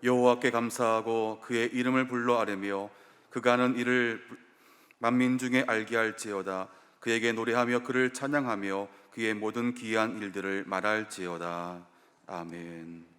여호와께 감사하고 그의 이름을 불러 아뢰며 그가 하는 일을 만민 중에 알게 할지어다. 그에게 노래하며 그를 찬양하며 그의 모든 기이한 일들을 말할지어다. 아멘.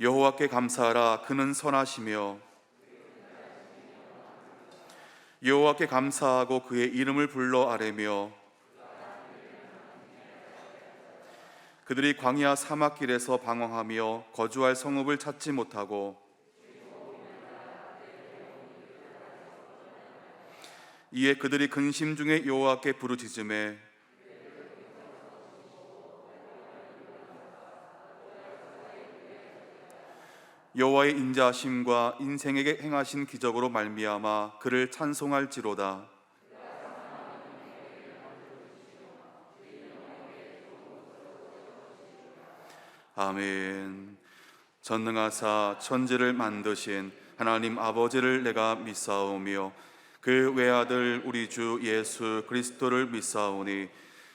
여호와께 감사하라. 그는 선하시며 여호와께 감사하고 그의 이름을 불러 아뢰며 그들이 광야 사막길에서 방황하며 거주할 성읍을 찾지 못하고 이에 그들이 근심 중에 여호와께 부르짖음에 여호와의 인자하심과 인생에게 행하신 기적으로 말미암아 그를 찬송할지로다. 아멘. 전능하사 천지를 만드신 하나님 아버지를 내가 믿사오며 그 외아들 우리 주 예수 그리스도를 믿사오니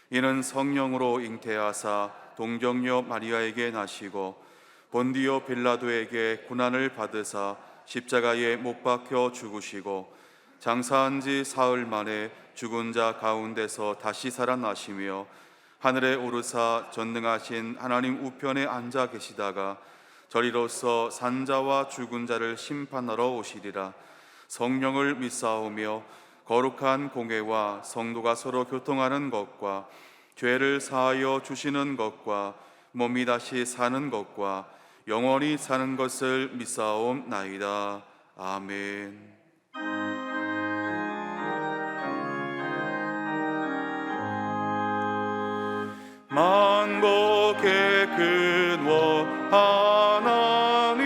이는 성령으로 잉태하사 동정녀 마리아에게 나시고 본디오 빌라도에게 고난을 받으사 십자가에 못 박혀 죽으시고 장사한 지 사흘 만에 죽은 자 가운데서 다시 살아나시며 하늘에 오르사 전능하신 하나님 우편에 앉아 계시다가 저리로서 산자와 죽은 자를 심판하러 오시리라. 성령을 믿사오며 거룩한 공회와 성도가 서로 교통하는 것과 죄를 사하여 주시는 것과 몸이 다시 사는 것과 영원히 사는 것을 믿사옵나이다. 아멘. 만복의 근원 하나님,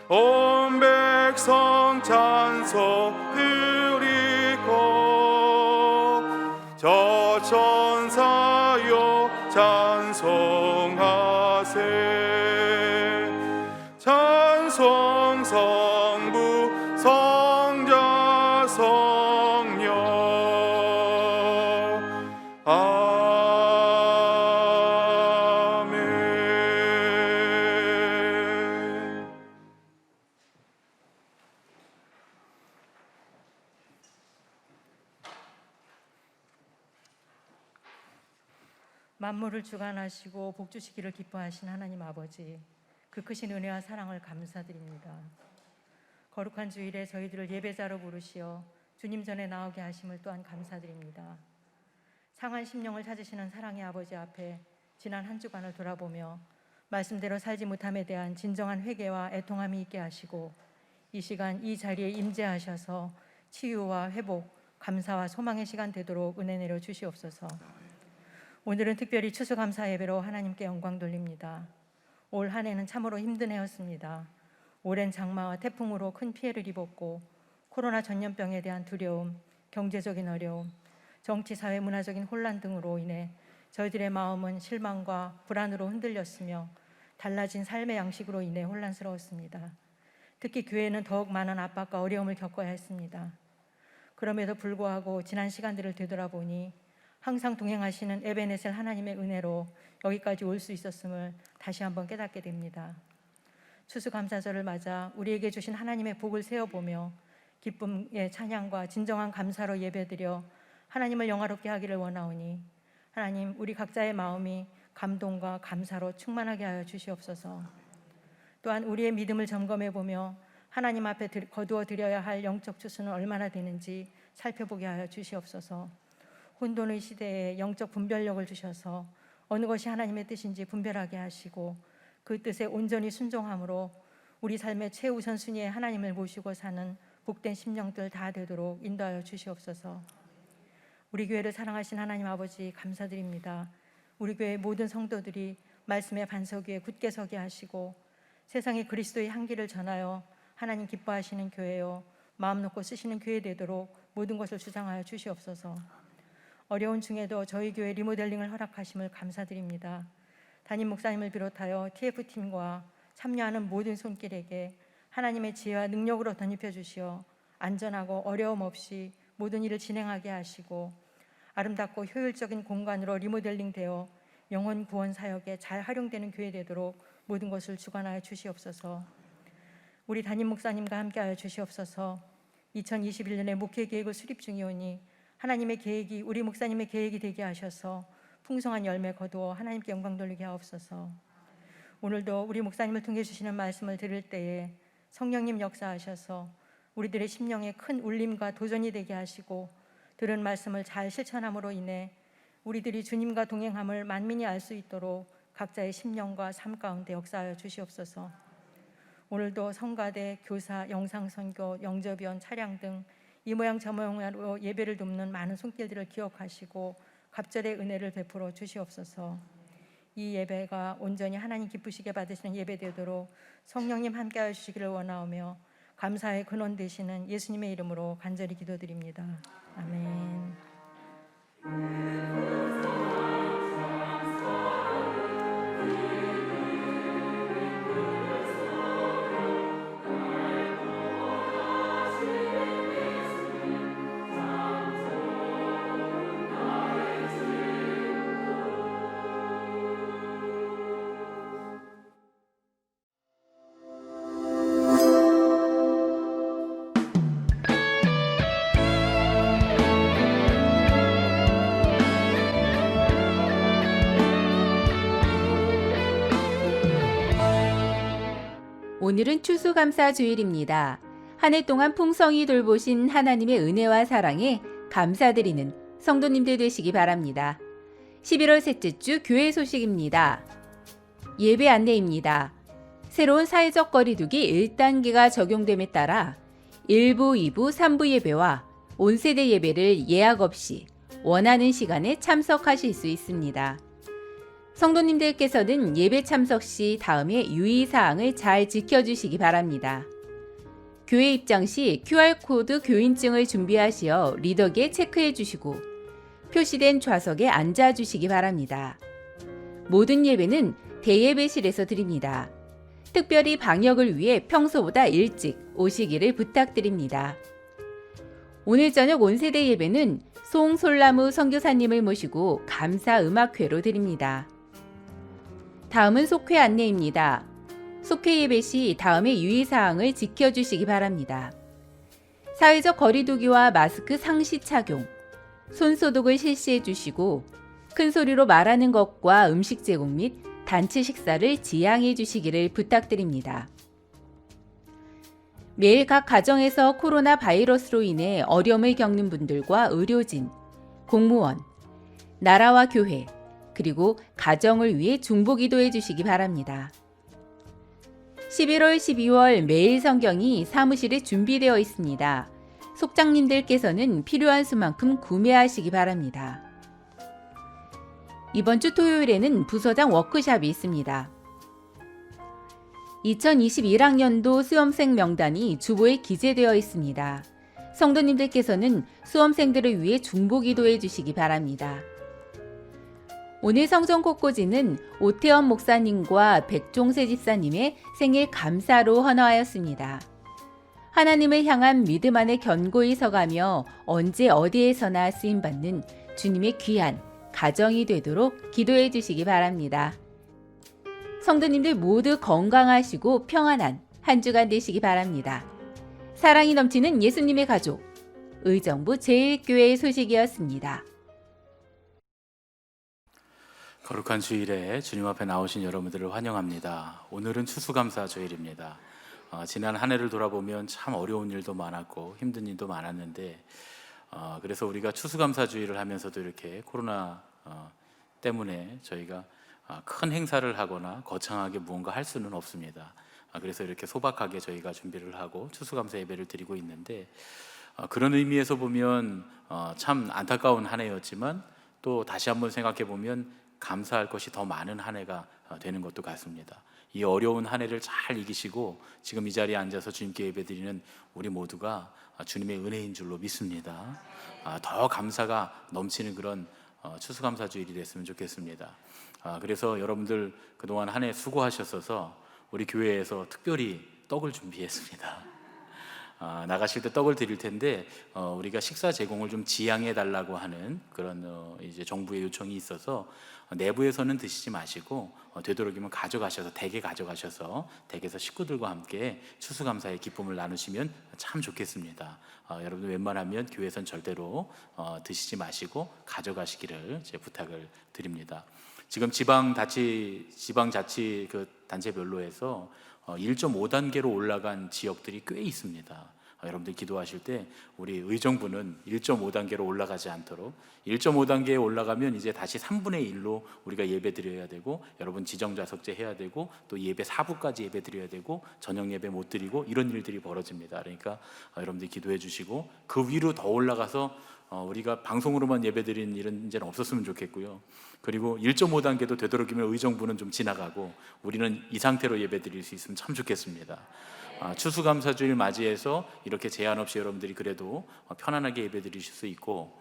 온 백성 찬송 드리고 저 천사여 찬송하세. 찬송 성부 성자 성령 아멘. 만물을 주관하시고 복주시기를 기뻐하신 하나님 아버지, 그 크신 은혜와 사랑을 감사드립니다. 거룩한 주일에 저희들을 예배자로 부르시어 주님 전에 나오게 하심을 또한 감사드립니다. 상한 심령을 찾으시는 사랑의 아버지 앞에 지난 한 주간을 돌아보며 말씀대로 살지 못함에 대한 진정한 회개와 애통함이 있게 하시고, 이 시간 이 자리에 임재하셔서 치유와 회복, 감사와 소망의 시간 되도록 은혜 내려 주시옵소서. 오늘은 특별히 추수감사 예배로 하나님께 영광 돌립니다. 올 한 해는 참으로 힘든 해였습니다. 오랜 장마와 태풍으로 큰 피해를 입었고, 코로나 전염병에 대한 두려움, 경제적인 어려움, 정치, 사회, 문화적인 혼란 등으로 인해 저희들의 마음은 실망과 불안으로 흔들렸으며 달라진 삶의 양식으로 인해 혼란스러웠습니다. 특히 교회는 더욱 많은 압박과 어려움을 겪어야 했습니다. 그럼에도 불구하고 지난 시간들을 되돌아보니 항상 동행하시는 에베네셀 하나님의 은혜로 여기까지 올 수 있었음을 다시 한번 깨닫게 됩니다. 추수감사절을 맞아 우리에게 주신 하나님의 복을 세어보며 기쁨의 찬양과 진정한 감사로 예배드려 하나님을 영화롭게 하기를 원하오니, 하나님, 우리 각자의 마음이 감동과 감사로 충만하게 하여 주시옵소서. 또한 우리의 믿음을 점검해보며 하나님 앞에 거두어 드려야 할 영적 추수는 얼마나 되는지 살펴보게 하여 주시옵소서. 혼돈의 시대에 영적 분별력을 주셔서 어느 것이 하나님의 뜻인지 분별하게 하시고, 그 뜻에 온전히 순종함으로 우리 삶의 최우선순위에 하나님을 모시고 사는 복된 심령들 다 되도록 인도하여 주시옵소서. 우리 교회를 사랑하신 하나님 아버지, 감사드립니다. 우리 교회 모든 성도들이 말씀의 반석 위에 굳게 서게 하시고 세상에 그리스도의 향기를 전하여 하나님 기뻐하시는 교회요, 마음 놓고 쓰시는 교회 되도록 모든 것을 주장하여 주시옵소서. 어려운 중에도 저희 교회 리모델링을 허락하심을 감사드립니다. 담임 목사님을 비롯하여 TF팀과 참여하는 모든 손길에게 하나님의 지혜와 능력으로 덧입혀 주시어 안전하고 어려움 없이 모든 일을 진행하게 하시고, 아름답고 효율적인 공간으로 리모델링되어 영혼 구원 사역에 잘 활용되는 교회 되도록 모든 것을 주관하여 주시옵소서. 우리 담임 목사님과 함께하여 주시옵소서. 2021년에 목회 계획을 수립 중이오니 하나님의 계획이 우리 목사님의 계획이 되게 하셔서 풍성한 열매 거두어 하나님께 영광 돌리게 하옵소서. 오늘도 우리 목사님을 통해 주시는 말씀을 들을 때에 성령님 역사하셔서 우리들의 심령에 큰 울림과 도전이 되게 하시고, 들은 말씀을 잘 실천함으로 인해 우리들이 주님과 동행함을 만민이 알 수 있도록 각자의 심령과 삶 가운데 역사하여 주시옵소서. 오늘도 성가대, 교사, 영상선교, 영접위원, 차량 등 이 모양 저 모양으로 예배를 돕는 많은 손길들을 기억하시고 갑절의 은혜를 베풀어 주시옵소서. 이 예배가 온전히 하나님 기쁘시게 받으시는 예배 되도록 성령님 함께하여 주시기를 원하오며, 감사의 근원 되시는 예수님의 이름으로 간절히 기도드립니다. 아멘. 오늘은 추수감사 주일입니다. 한 해 동안 풍성히 돌보신 하나님의 은혜와 사랑에 감사드리는 성도님들 되시기 바랍니다. 11월 셋째 주 교회 소식입니다. 예배 안내입니다. 새로운 사회적 거리두기 1단계가 적용됨에 따라 1부, 2부, 3부 예배와 온세대 예배를 예약 없이 원하는 시간에 참석하실 수 있습니다. 성도님들께서는 예배 참석 시 다음의 유의사항을 잘 지켜주시기 바랍니다. 교회 입장 시 QR코드 교인증을 준비하시어 리더기에 체크해 주시고 표시된 좌석에 앉아 주시기 바랍니다. 모든 예배는 대예배실에서 드립니다. 특별히 방역을 위해 평소보다 일찍 오시기를 부탁드립니다. 오늘 저녁 온세대 예배는 송솔나무 선교사님을 모시고 감사 음악회로 드립니다. 다음은 속회 안내입니다. 속회 예배 시 다음의 유의사항을 지켜주시기 바랍니다. 사회적 거리두기와 마스크 상시 착용, 손소독을 실시해 주시고 큰 소리로 말하는 것과 음식 제공 및 단체 식사를 지양해 주시기를 부탁드립니다. 매일 각 가정에서 코로나 바이러스로 인해 어려움을 겪는 분들과 의료진, 공무원, 나라와 교회, 그리고 가정을 위해 중보기도해 주시기 바랍니다. 11월, 12월 매일 성경이 사무실에 준비되어 있습니다. 속장님들께서는 필요한 수만큼 구매하시기 바랍니다. 이번 주 토요일에는 부서장 워크숍이 있습니다. 2021학년도 수험생 명단이 주보에 기재되어 있습니다. 성도님들께서는 수험생들을 위해 중보기도해 주시기 바랍니다. 오늘 성전 곳곳이는 오태원 목사님과 백종세 집사님의 생일 감사로 헌화하였습니다. 하나님을 향한 믿음 안에 견고히 서가며 언제 어디에서나 쓰임받는 주님의 귀한 가정이 되도록 기도해 주시기 바랍니다. 성도님들 모두 건강하시고 평안한 한 주간 되시기 바랍니다. 사랑이 넘치는 예수님의 가족, 의정부 제1교회의 소식이었습니다. 거룩한 주일에 주님 앞에 나오신 여러분들을 환영합니다. 오늘은 추수감사 주일입니다. 지난 한 해를 돌아보면 참 어려운 일도 많았고 힘든 일도 많았는데 그래서 우리가 추수감사 주일을 하면서도 이렇게 코로나 때문에 저희가 큰 행사를 하거나 거창하게 무언가 할 수는 없습니다. 그래서 이렇게 소박하게 저희가 준비를 하고 추수감사 예배를 드리고 있는데 그런 의미에서 보면 참 안타까운 한 해였지만 또 다시 한번 생각해 보면 감사할 것이 더 많은 한 해가 되는 것도 같습니다. 이 어려운 한 해를 잘 이기시고 지금 이 자리에 앉아서 주님께 예배드리는 우리 모두가 주님의 은혜인 줄로 믿습니다. 더 감사가 넘치는 그런 추수감사 주일이 됐으면 좋겠습니다. 그래서 여러분들 그동안 한 해 수고하셨어서 우리 교회에서 특별히 떡을 준비했습니다. 나가실 때 떡을 드릴 텐데 우리가 식사 제공을 좀 지양해 달라고 하는 그런 이제 정부의 요청이 있어서 내부에서는 드시지 마시고 되도록이면 가져가셔서 댁에 가져가셔서 댁에서 식구들과 함께 추수감사의 기쁨을 나누시면 참 좋겠습니다. 여러분들 웬만하면 교회에선 절대로 드시지 마시고 가져가시기를 제 부탁을 드립니다. 지금 지방자치 그 단체별로 해서 1.5단계로 올라간 지역들이 꽤 있습니다. 여러분들 기도하실 때 우리 의정부는 1.5단계로 올라가지 않도록 1.5단계에 올라가면 이제 다시 3분의 1로 우리가 예배 드려야 되고 여러분 지정좌석제 해야 되고 또 예배 4부까지 예배 드려야 되고 저녁 예배 못 드리고 이런 일들이 벌어집니다. 그러니까 여러분들 기도해 주시고 그 위로 더 올라가서 우리가 방송으로만 예배 드리는 일은 이제는 없었으면 좋겠고요. 그리고 1.5단계도 되도록이면 의정부는 좀 지나가고 우리는 이 상태로 예배 드릴 수 있으면 참 좋겠습니다. 추수감사주일 맞이해서 이렇게 제한 없이 여러분들이 그래도 편안하게 예배 드리실 수 있고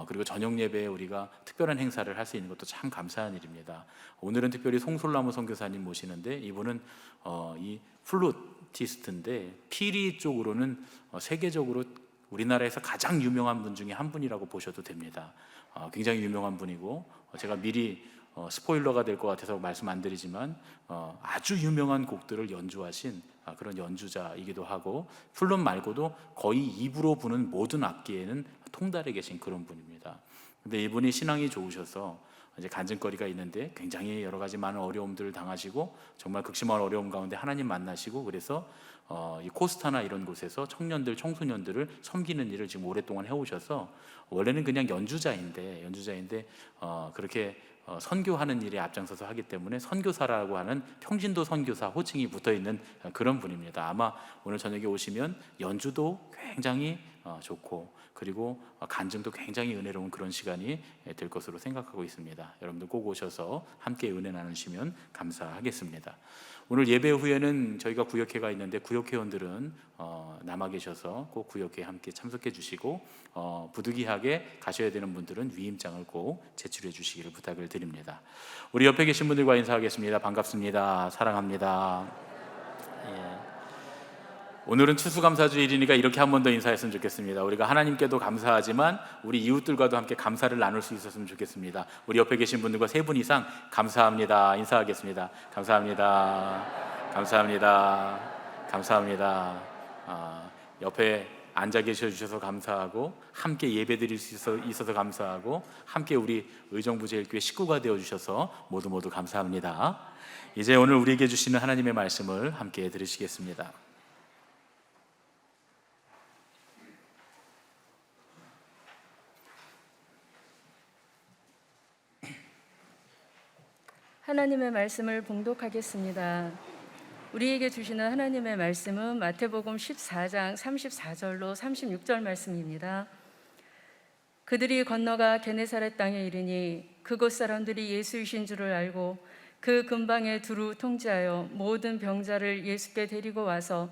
그리고 저녁 예배에 우리가 특별한 행사를 할 수 있는 것도 참 감사한 일입니다. 오늘은 특별히 송솔나무 선교사님 모시는데 이분은 이 플루티스트인데 피리 쪽으로는 세계적으로 우리나라에서 가장 유명한 분 중에 한 분이라고 보셔도 됩니다. 굉장히 유명한 분이고 제가 미리 스포일러가 될 것 같아서 말씀 안 드리지만 아주 유명한 곡들을 연주하신 그런 연주자이기도 하고 플룻 말고도 거의 입으로 부는 모든 악기에는 통달해 계신 그런 분입니다. 분입니다. 근데 이분이 신앙이 좋으셔서 이제 간증거리가 있는데 굉장히 여러 가지 많은 어려움들을 당하시고 정말 극심한 어려움 가운데 하나님 만나시고 그래서 이 코스타나 이런 곳에서 청년들, 청소년들을 섬기는 일을 지금 오랫동안 해오셔서 원래는 그냥 연주자인데 그렇게 선교하는 일에 앞장서서 하기 때문에 선교사라고 하는 평신도 선교사 호칭이 붙어 있는 그런 분입니다. 아마 오늘 저녁에 오시면 연주도 굉장히 좋고 그리고 간증도 굉장히 은혜로운 그런 시간이 될 것으로 생각하고 있습니다. 여러분들 꼭 오셔서 함께 은혜 나누시면 감사하겠습니다. 오늘 예배 후에는 저희가 구역회가 있는데 구역회원들은 남아 계셔서 꼭 구역회에 함께 참석해 주시고 부득이하게 가셔야 되는 분들은 위임장을 꼭 제출해 주시기를 부탁을 드립니다. 우리 옆에 계신 분들과 인사하겠습니다. 반갑습니다. 사랑합니다. 예. 오늘은 추수감사주일이니까 이렇게 한 번 더 인사했으면 좋겠습니다. 우리가 하나님께도 감사하지만 우리 이웃들과도 함께 감사를 나눌 수 있었으면 좋겠습니다. 우리 옆에 계신 분들과 3분 이상 감사합니다. 인사하겠습니다. 감사합니다. 감사합니다. 감사합니다. 옆에 앉아 계셔 주셔서 감사하고 함께 예배 드릴 수 있어서 감사하고 함께 우리 의정부제일교회 식구가 되어 주셔서 모두 감사합니다. 이제 오늘 우리에게 주시는 하나님의 말씀을 함께 들으시겠습니다. 하나님의 말씀을 봉독하겠습니다. 우리에게 주시는 하나님의 말씀은 마태복음 14장 34절로 36절 말씀입니다. 그들이 건너가 게네사렛 땅에 이르니 그곳 사람들이 예수이신 줄을 알고 그 근방에 두루 통지하여 모든 병자를 예수께 데리고 와서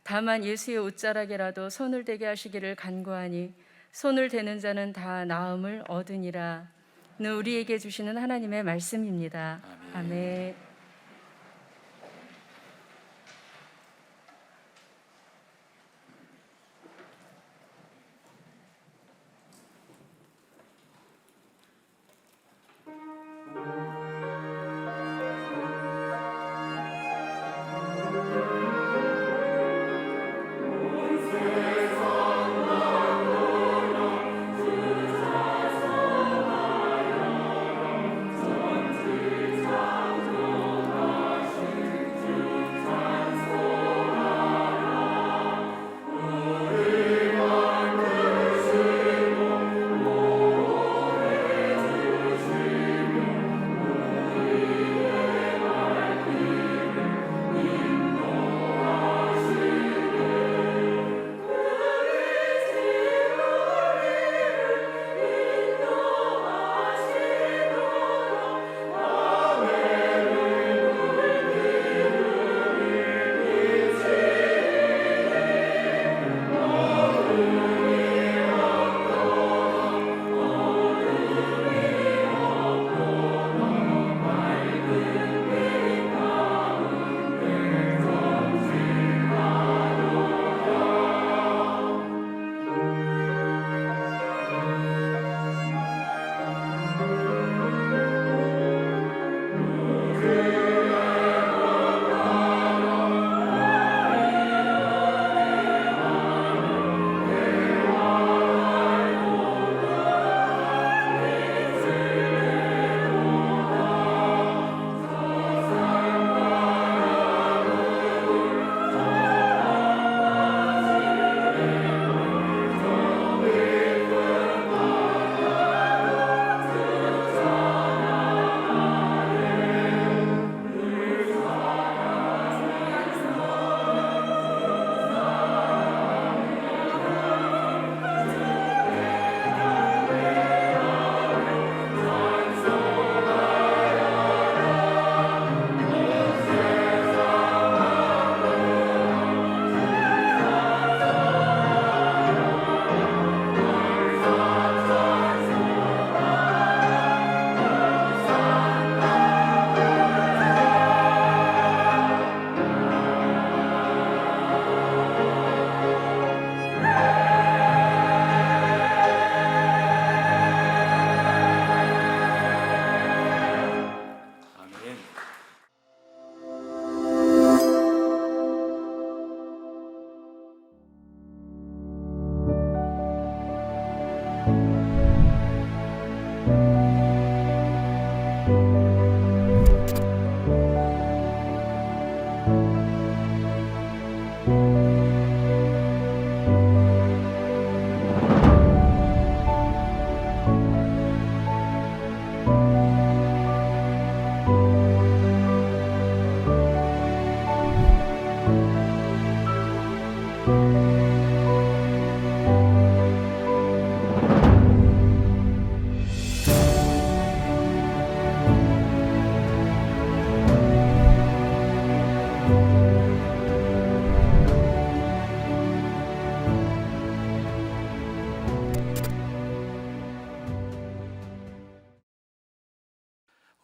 다만 예수의 옷자락에라도 손을 대게 하시기를 간구하니 손을 대는 자는 다 나음을 얻으니라. 는 우리에게 주시는 하나님의 말씀입니다. 아멘.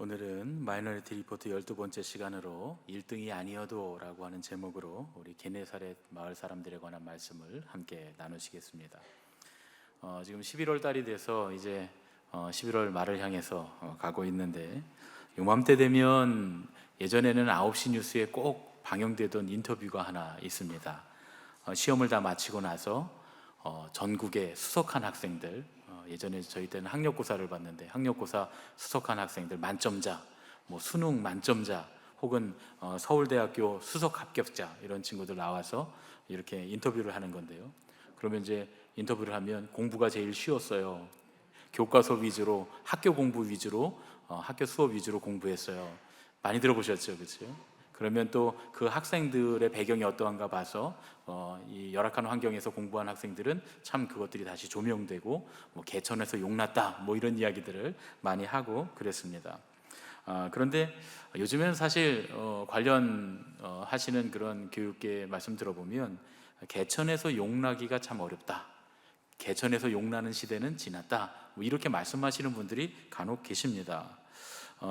오늘은 마이너리티 리포트 12번째 시간으로 1등이 아니어도 라고 하는 제목으로 우리 게네사렛 마을 사람들에 관한 말씀을 함께 나누시겠습니다. 지금 11월 달이 돼서 이제 11월 말을 향해서 가고 있는데, 요맘때 되면 예전에는 9시 뉴스에 꼭 방영되던 인터뷰가 하나 있습니다. 시험을 다 마치고 나서 전국의 수석한 학생들, 예전에 저희 때는 학력고사를 봤는데 학력고사 수석한 학생들 만점자, 뭐 수능 만점자, 혹은 서울대학교 수석 합격자, 이런 친구들 나와서 이렇게 인터뷰를 하는 건데요. 그러면 이제 인터뷰를 하면 공부가 제일 쉬웠어요. 교과서 위주로, 학교 공부 위주로, 학교 수업 위주로 공부했어요. 많이 들어보셨죠, 그렇죠? 그러면 또 그 학생들의 배경이 어떠한가 봐서 이 열악한 환경에서 공부한 학생들은 참 그것들이 다시 조명되고, 뭐 개천에서 용났다, 뭐 이런 이야기들을 많이 하고 그랬습니다. 그런데 요즘에는 사실 관련 하시는 그런 교육계 말씀 들어보면 개천에서 용나기가 참 어렵다, 개천에서 용나는 시대는 지났다, 뭐 이렇게 말씀하시는 분들이 간혹 계십니다.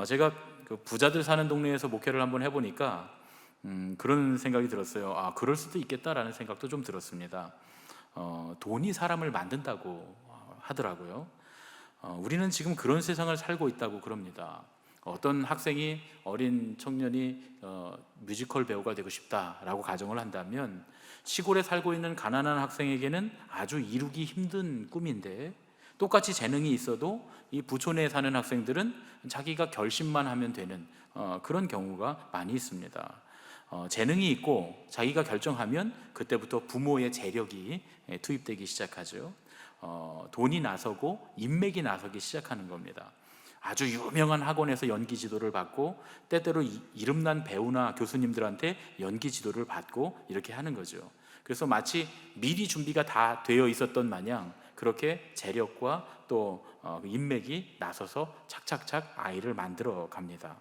제가 그 부자들 사는 동네에서 목회를 한번 해보니까 그런 생각이 들었어요. 그럴 수도 있겠다라는 생각도 좀 들었습니다. 돈이 사람을 만든다고 하더라고요. 우리는 지금 그런 세상을 살고 있다고 그럽니다. 어떤 학생이, 어린 청년이 뮤지컬 배우가 되고 싶다라고 가정을 한다면, 시골에 살고 있는 가난한 학생에게는 아주 이루기 힘든 꿈인데, 똑같이 재능이 있어도 이 부촌에 사는 학생들은 자기가 결심만 하면 되는 그런 경우가 많이 있습니다. 재능이 있고 자기가 결정하면 그때부터 부모의 재력이 투입되기 시작하죠. 돈이 나서고 인맥이 나서기 시작하는 겁니다. 아주 유명한 학원에서 연기 지도를 받고, 때때로 이름난 배우나 교수님들한테 연기 지도를 받고 이렇게 하는 거죠. 그래서 마치 미리 준비가 다 되어 있었던 마냥 그렇게 재력과 또 인맥이 나서서 착착착 아이를 만들어 갑니다.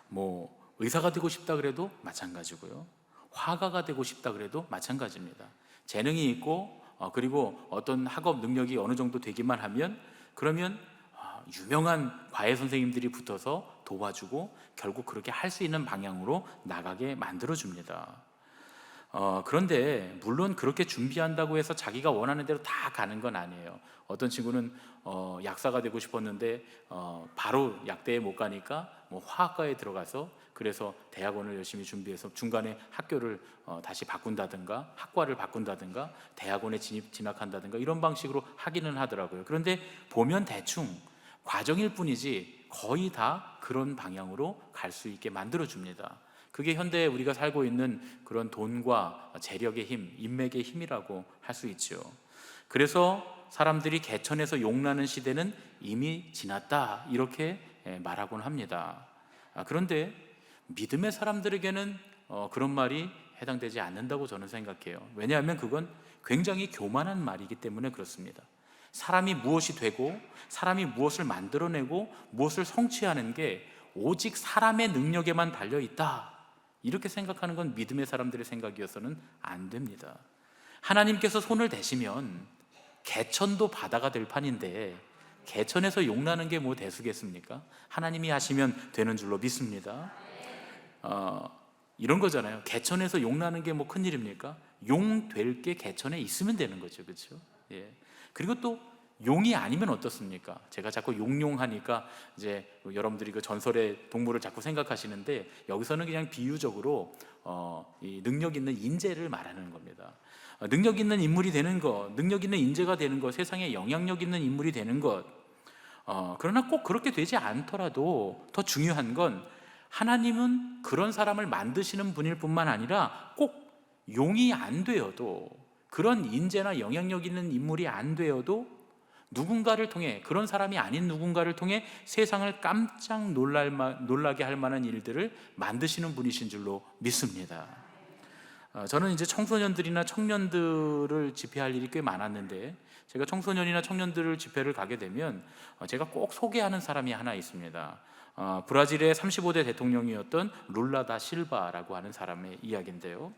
뭐 의사가 되고 싶다 그래도 마찬가지고요, 화가가 되고 싶다 그래도 마찬가지입니다. 재능이 있고 그리고 어떤 학업 능력이 어느 정도 되기만 하면, 그러면 유명한 과외 선생님들이 붙어서 도와주고 결국 그렇게 할 수 있는 방향으로 나가게 만들어줍니다. 그런데 물론 그렇게 준비한다고 해서 자기가 원하는 대로 다 가는 건 아니에요. 어떤 친구는 약사가 되고 싶었는데 바로 약대에 못 가니까 뭐 화학과에 들어가서, 그래서 대학원을 열심히 준비해서 중간에 학교를 다시 바꾼다든가, 학과를 바꾼다든가, 대학원에 진학한다든가, 이런 방식으로 하기는 하더라고요. 그런데 보면 대충 과정일 뿐이지 거의 다 그런 방향으로 갈 수 있게 만들어줍니다. 그게 현대에 우리가 살고 있는 그런 돈과 재력의 힘, 인맥의 힘이라고 할 수 있죠. 그래서 사람들이 개천에서 용나는 시대는 이미 지났다, 이렇게 말하곤 합니다. 그런데 믿음의 사람들에게는 그런 말이 해당되지 않는다고 저는 생각해요. 왜냐하면 그건 굉장히 교만한 말이기 때문에 그렇습니다. 사람이 무엇이 되고, 사람이 무엇을 만들어내고 무엇을 성취하는 게 오직 사람의 능력에만 달려있다, 이렇게 생각하는 건 믿음의 사람들의 생각이어서는 안 됩니다. 하나님께서 손을 대시면 개천도 바다가 될 판인데, 개천에서 용나는 게 뭐 대수겠습니까? 하나님이 하시면 되는 줄로 믿습니다. 이런 거잖아요. 개천에서 용나는 게 뭐 큰일입니까? 용 될 게 개천에 있으면 되는 거죠, 그렇죠? 예. 그리고 또 용이 아니면 어떻습니까? 제가 자꾸 용용하니까 이제 여러분들이 그 전설의 동물을 자꾸 생각하시는데, 여기서는 그냥 비유적으로 이 능력 있는 인재를 말하는 겁니다. 능력 있는 인물이 되는 것, 능력 있는 인재가 되는 것, 세상에 영향력 있는 인물이 되는 것. 그러나 꼭 그렇게 되지 않더라도 더 중요한 건, 하나님은 그런 사람을 만드시는 분일 뿐만 아니라 꼭 용이 안 되어도, 그런 인재나 영향력 있는 인물이 안 되어도 누군가를 통해, 그런 사람이 아닌 누군가를 통해 세상을 깜짝 놀라게 할 만한 일들을 만드시는 분이신 줄로 믿습니다. 저는 이제 청소년들이나 청년들을 집회할 일이 꽤 많았는데, 제가 청소년이나 청년들을 집회를 가게 되면 제가 꼭 소개하는 사람이 하나 있습니다. 브라질의 35대 대통령이었던 룰라 다 실바라고 하는 사람의 이야기인데요.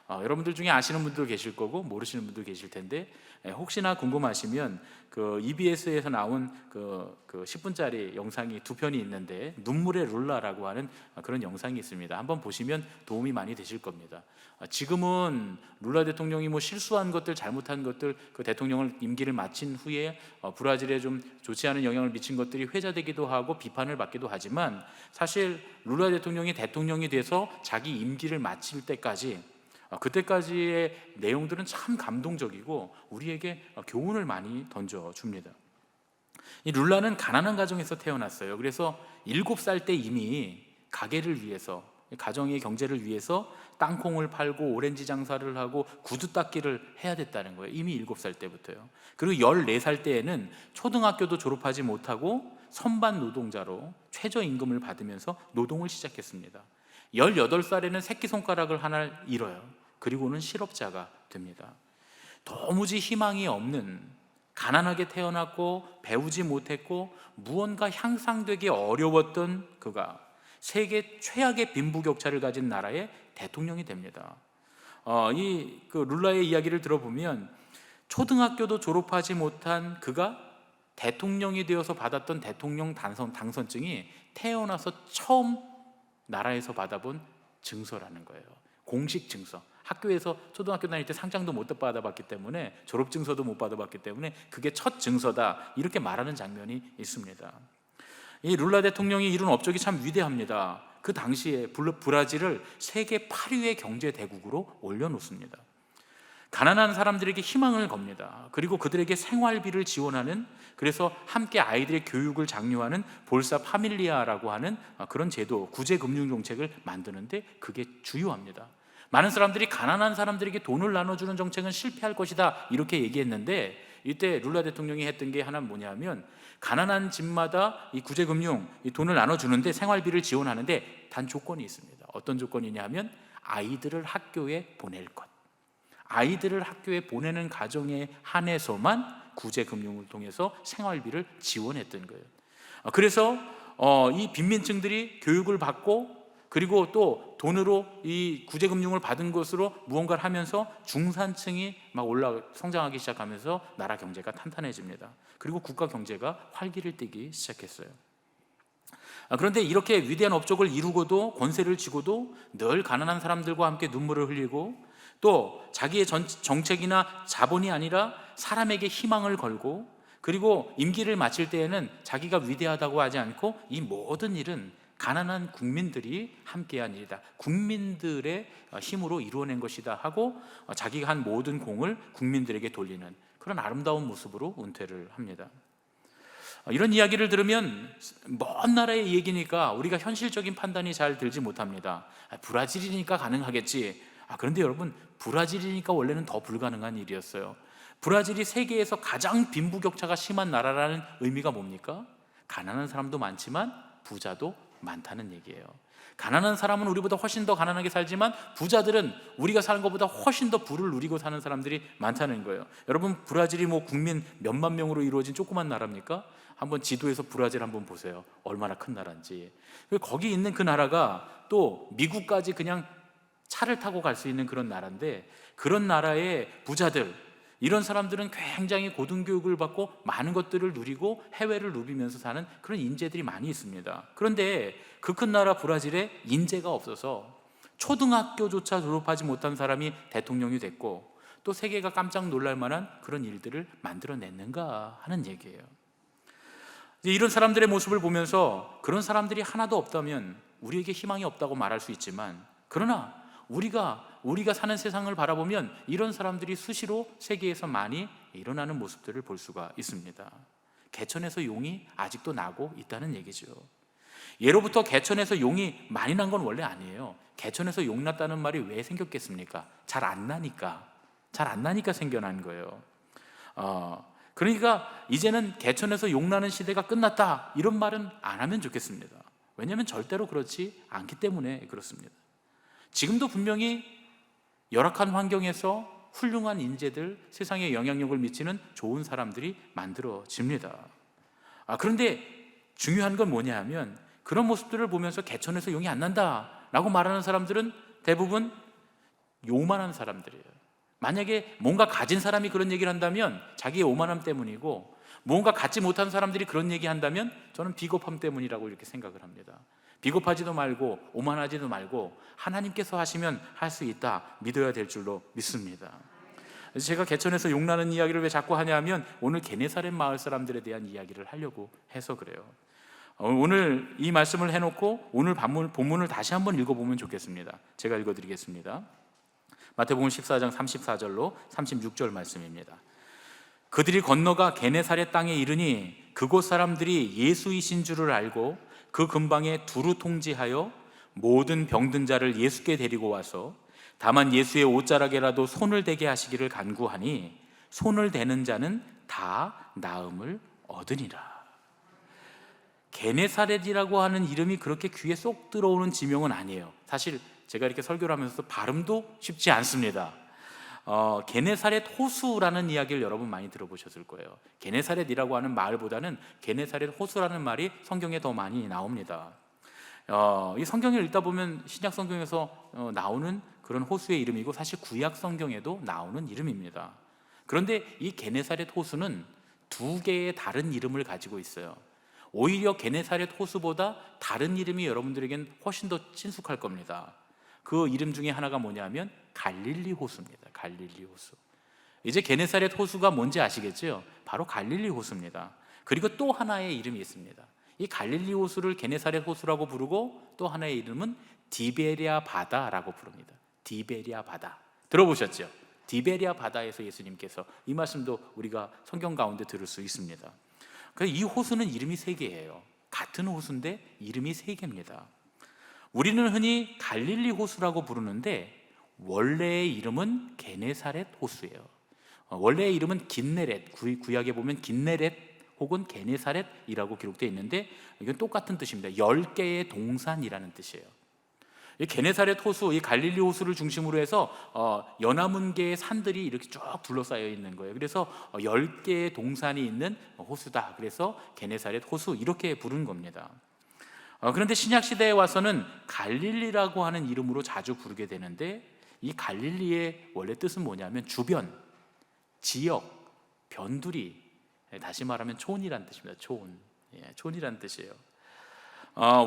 여러분들 중에 아시는 분도 계실 거고 모르시는 분도 계실 텐데, 혹시나 궁금하시면 그 EBS에서 나온 그 10분짜리 영상이 2편이 있는데, 눈물의 룰라라고 하는 그런 영상이 있습니다. 한번 보시면 도움이 많이 되실 겁니다. 지금은 룰라 대통령이 뭐 실수한 것들, 잘못한 것들, 그 대통령을 임기를 마친 후에 브라질에 좀 좋지 않은 영향을 미친 것들이 회자되기도 하고 비판을 받기도 하지만, 사실 룰라 대통령이 대통령이 돼서 자기 임기를 마칠 때까지, 그때까지의 내용들은 참 감동적이고 우리에게 교훈을 많이 던져줍니다. 이 룰라는 가난한 가정에서 태어났어요. 그래서 7살 때 이미 가게를 위해서, 가정의 경제를 위해서 땅콩을 팔고 오렌지 장사를 하고 구두 닦기를 해야 됐다는 거예요. 이미 7살 때부터요. 그리고 14살 때에는 초등학교도 졸업하지 못하고 선반 노동자로 최저임금을 받으면서 노동을 시작했습니다. 18살에는 새끼손가락을 하나 잃어요. 그리고는 실업자가 됩니다. 도무지 희망이 없는, 가난하게 태어났고 배우지 못했고 무언가 향상되기 어려웠던 그가 세계 최악의 빈부격차를 가진 나라의 대통령이 됩니다. 이 룰라의 이야기를 들어보면 초등학교도 졸업하지 못한 그가 대통령이 되어서 받았던 대통령 당선증이 태어나서 처음 나라에서 받아본 증서라는 거예요. 공식 증서. 학교에서 초등학교 다닐 때 상장도 못 받아봤기 때문에, 졸업증서도 못 받아봤기 때문에 그게 첫 증서다, 이렇게 말하는 장면이 있습니다. 이 룰라 대통령이 이룬 업적이 참 위대합니다. 그 당시에 브라질을 세계 8위의 경제 대국으로 올려놓습니다. 가난한 사람들에게 희망을 겁니다. 그리고 그들에게 생활비를 지원하는, 그래서 함께 아이들의 교육을 장려하는 볼사 파밀리아라고 하는 그런 제도, 구제금융정책을 만드는데 그게 주요합니다. 많은 사람들이 가난한 사람들에게 돈을 나눠주는 정책은 실패할 것이다, 이렇게 얘기했는데, 이때 룰라 대통령이 했던 게 하나는 뭐냐면, 가난한 집마다 이 구제금융, 이 돈을 나눠주는데, 생활비를 지원하는데 단 조건이 있습니다. 어떤 조건이냐 하면 아이들을 학교에 보낼 것, 아이들을 학교에 보내는 가정에 한해서만 구제금융을 통해서 생활비를 지원했던 거예요. 그래서 이 빈민층들이 교육을 받고, 그리고 또 돈으로 이 구제금융을 받은 것으로 무언가를 하면서 중산층이 막 성장하기 시작하면서 나라 경제가 탄탄해집니다. 그리고 국가 경제가 활기를 띠기 시작했어요. 그런데 이렇게 위대한 업적을 이루고도, 권세를 쥐고도 늘 가난한 사람들과 함께 눈물을 흘리고, 또 자기의 정책이나 자본이 아니라 사람에게 희망을 걸고, 그리고 임기를 마칠 때에는 자기가 위대하다고 하지 않고 이 모든 일은 가난한 국민들이 함께한 일이다, 국민들의 힘으로 이루어낸 것이다 하고 자기가 한 모든 공을 국민들에게 돌리는 그런 아름다운 모습으로 은퇴를 합니다. 이런 이야기를 들으면 먼 나라의 얘기니까 우리가 현실적인 판단이 잘 들지 못합니다. 브라질이니까 가능하겠지. 그런데 여러분, 브라질이니까 원래는 더 불가능한 일이었어요. 브라질이 세계에서 가장 빈부격차가 심한 나라라는 의미가 뭡니까? 가난한 사람도 많지만 부자도 많다는 얘기예요. 가난한 사람은 우리보다 훨씬 더 가난하게 살지만 부자들은 우리가 사는 것보다 훨씬 더 부를 누리고 사는 사람들이 많다는 거예요. 여러분, 브라질이 뭐 국민 몇만 명으로 이루어진 조그만 나라입니까? 한번 지도에서 브라질 한번 보세요. 얼마나 큰 나라인지. 거기 있는 그 나라가 또 미국까지 그냥 차를 타고 갈 수 있는 그런 나라인데, 그런 나라의 부자들, 이런 사람들은 굉장히 고등교육을 받고 많은 것들을 누리고 해외를 누비면서 사는 그런 인재들이 많이 있습니다. 그런데 그 큰 나라 브라질에 인재가 없어서 초등학교조차 졸업하지 못한 사람이 대통령이 됐고, 또 세계가 깜짝 놀랄 만한 그런 일들을 만들어냈는가 하는 얘기예요. 이런 사람들의 모습을 보면서 그런 사람들이 하나도 없다면 우리에게 희망이 없다고 말할 수 있지만, 그러나 우리가 사는 세상을 바라보면 이런 사람들이 수시로 세계에서 많이 일어나는 모습들을 볼 수가 있습니다. 개천에서 용이 아직도 나고 있다는 얘기죠. 예로부터 개천에서 용이 많이 난 건 원래 아니에요. 개천에서 용 났다는 말이 왜 생겼겠습니까? 잘 안 나니까 생겨난 거예요. 그러니까 이제는 개천에서 용 나는 시대가 끝났다, 이런 말은 안 하면 좋겠습니다. 왜냐하면 절대로 그렇지 않기 때문에 그렇습니다. 지금도 분명히 열악한 환경에서 훌륭한 인재들, 세상에 영향력을 미치는 좋은 사람들이 만들어집니다. 그런데 중요한 건 뭐냐 하면, 그런 모습들을 보면서 개천에서 용이 안 난다 라고 말하는 사람들은 대부분 요만한 사람들이에요. 만약에 뭔가 가진 사람이 그런 얘기를 한다면 자기의 오만함 때문이고, 뭔가 갖지 못한 사람들이 그런 얘기 한다면 저는 비겁함 때문이라고 이렇게 생각을 합니다. 비겁하지도 말고 오만하지도 말고 하나님께서 하시면 할 수 있다 믿어야 될 줄로 믿습니다. 그래서 제가 개천에서 용나는 이야기를 왜 자꾸 하냐면 오늘 게네사렛 마을 사람들에 대한 이야기를 하려고 해서 그래요. 오늘 이 말씀을 해놓고 오늘 본문을 다시 한번 읽어보면 좋겠습니다. 제가 읽어드리겠습니다. 마태복음 14장 34절로 36절 말씀입니다. 그들이 건너가 게네사렛 땅에 이르니 그곳 사람들이 예수이신 줄을 알고 그 근방에 두루 통지하여 모든 병든 자를 예수께 데리고 와서 다만 예수의 옷자락에라도 손을 대게 하시기를 간구하니 손을 대는 자는 다 나음을 얻으니라. 게네사렛이라고 하는 이름이 그렇게 귀에 쏙 들어오는 지명은 아니에요. 사실 제가 이렇게 설교를 하면서 발음도 쉽지 않습니다. 게네사렛 호수라는 이야기를 여러분 많이 들어보셨을 거예요. 게네사렛이라고 하는 말보다는 게네사렛 호수라는 말이 성경에 더 많이 나옵니다. 이 성경을 읽다 보면 신약 성경에서 나오는 그런 호수의 이름이고 사실 구약 성경에도 나오는 이름입니다. 그런데 이 게네사렛 호수는 두 개의 다른 이름을 가지고 있어요. 오히려 게네사렛 호수보다 다른 이름이 여러분들에겐 훨씬 더 친숙할 겁니다. 그 이름 중에 하나가 뭐냐면 갈릴리 호수입니다. 갈릴리 호수. 이제 게네사렛 호수가 뭔지 아시겠죠? 바로 갈릴리 호수입니다. 그리고 또 하나의 이름이 있습니다. 이 갈릴리 호수를 게네사렛 호수라고 부르고 또 하나의 이름은 디베랴 바다라고 부릅니다. 디베랴 바다. 들어보셨죠? 디베랴 바다에서 예수님께서 이 말씀도 우리가 성경 가운데 들을 수 있습니다. 그래서 이 호수는 이름이 세 개예요. 같은 호수인데 이름이 세 개입니다. 우리는 흔히 갈릴리 호수라고 부르는데 원래의 이름은 게네사렛 호수예요. 원래의 이름은 긴네렛, 구약에 보면 긴네렛 혹은 게네사렛이라고 기록되어 있는데 이건 똑같은 뜻입니다. 10개의 동산이라는 뜻이에요. 이 게네사렛 호수, 이 갈릴리 호수를 중심으로 해서 연화문계의 산들이 이렇게 쭉 둘러싸여 있는 거예요. 그래서 10개의 동산이 있는 호수다. 그래서 게네사렛 호수 이렇게 부르는 겁니다. 그런데 신약 시대에 와서는 갈릴리라고 하는 이름으로 자주 부르게 되는데 이 갈릴리의 원래 뜻은 뭐냐면 주변, 지역, 변두리, 다시 말하면 촌이란 뜻입니다. 촌이란 뜻이에요.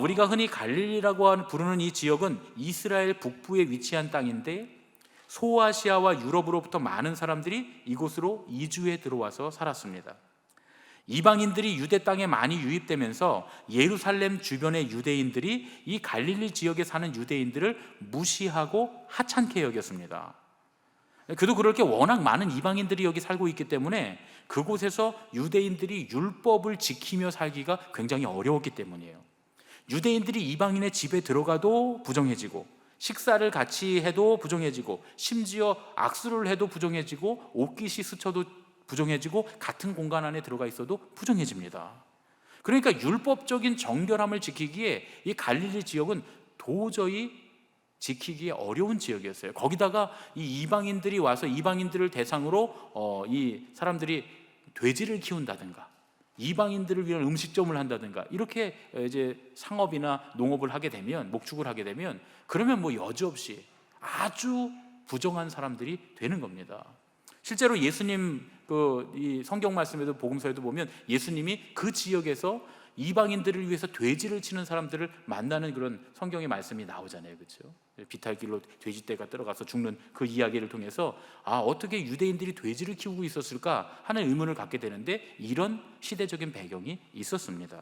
우리가 흔히 갈릴리라고 부르는 이 지역은 이스라엘 북부에 위치한 땅인데 소아시아와 유럽으로부터 많은 사람들이 이곳으로 이주해 들어와서 살았습니다. 이방인들이 유대 땅에 많이 유입되면서 예루살렘 주변의 유대인들이 이 갈릴리 지역에 사는 유대인들을 무시하고 하찮게 여겼습니다. 그도 그럴 게 워낙 많은 이방인들이 여기 살고 있기 때문에 그곳에서 유대인들이 율법을 지키며 살기가 굉장히 어려웠기 때문이에요. 유대인들이 이방인의 집에 들어가도 부정해지고 식사를 같이 해도 부정해지고 심지어 악수를 해도 부정해지고 옷깃이 스쳐도 부정해지고 같은 공간 안에 들어가 있어도 부정해집니다. 그러니까 율법적인 정결함을 지키기에 이 갈릴리 지역은 도저히 지키기 어려운 지역이었어요. 거기다가 이 이방인들이 와서 이방인들을 대상으로 이 사람들이 돼지를 키운다든가 이방인들을 위한 음식점을 한다든가 이렇게 이제 상업이나 농업을 하게 되면 목축을 하게 되면 그러면 뭐 여지없이 아주 부정한 사람들이 되는 겁니다. 실제로 예수님 이 성경 말씀에도 복음서에도 보면 예수님이 그 지역에서 이방인들을 위해서 돼지를 치는 사람들을 만나는 그런 성경의 말씀이 나오잖아요. 그렇죠? 비탈길로 돼지떼가 들어가서 죽는 그 이야기를 통해서 어떻게 유대인들이 돼지를 키우고 있었을까 하는 의문을 갖게 되는데 이런 시대적인 배경이 있었습니다.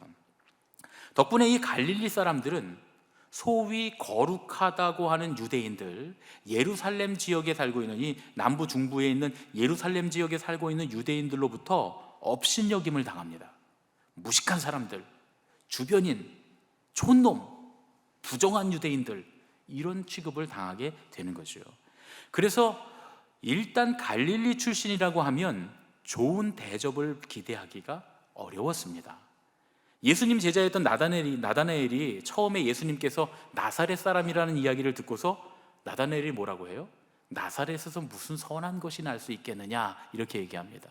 덕분에 이 갈릴리 사람들은 소위 거룩하다고 하는 유대인들, 예루살렘 지역에 살고 있는 이 남부 중부에 있는 예루살렘 지역에 살고 있는 유대인들로부터 업신여김을 당합니다. 무식한 사람들, 주변인, 촌놈, 부정한 유대인들 이런 취급을 당하게 되는 거죠. 그래서 일단 갈릴리 출신이라고 하면 좋은 대접을 기대하기가 어려웠습니다. 예수님 제자였던 나다나엘이 처음에 예수님께서 나사렛 사람이라는 이야기를 듣고서 나다나엘이 뭐라고 해요? 나사렛에서 무슨 선한 것이 날 수 있겠느냐 이렇게 얘기합니다.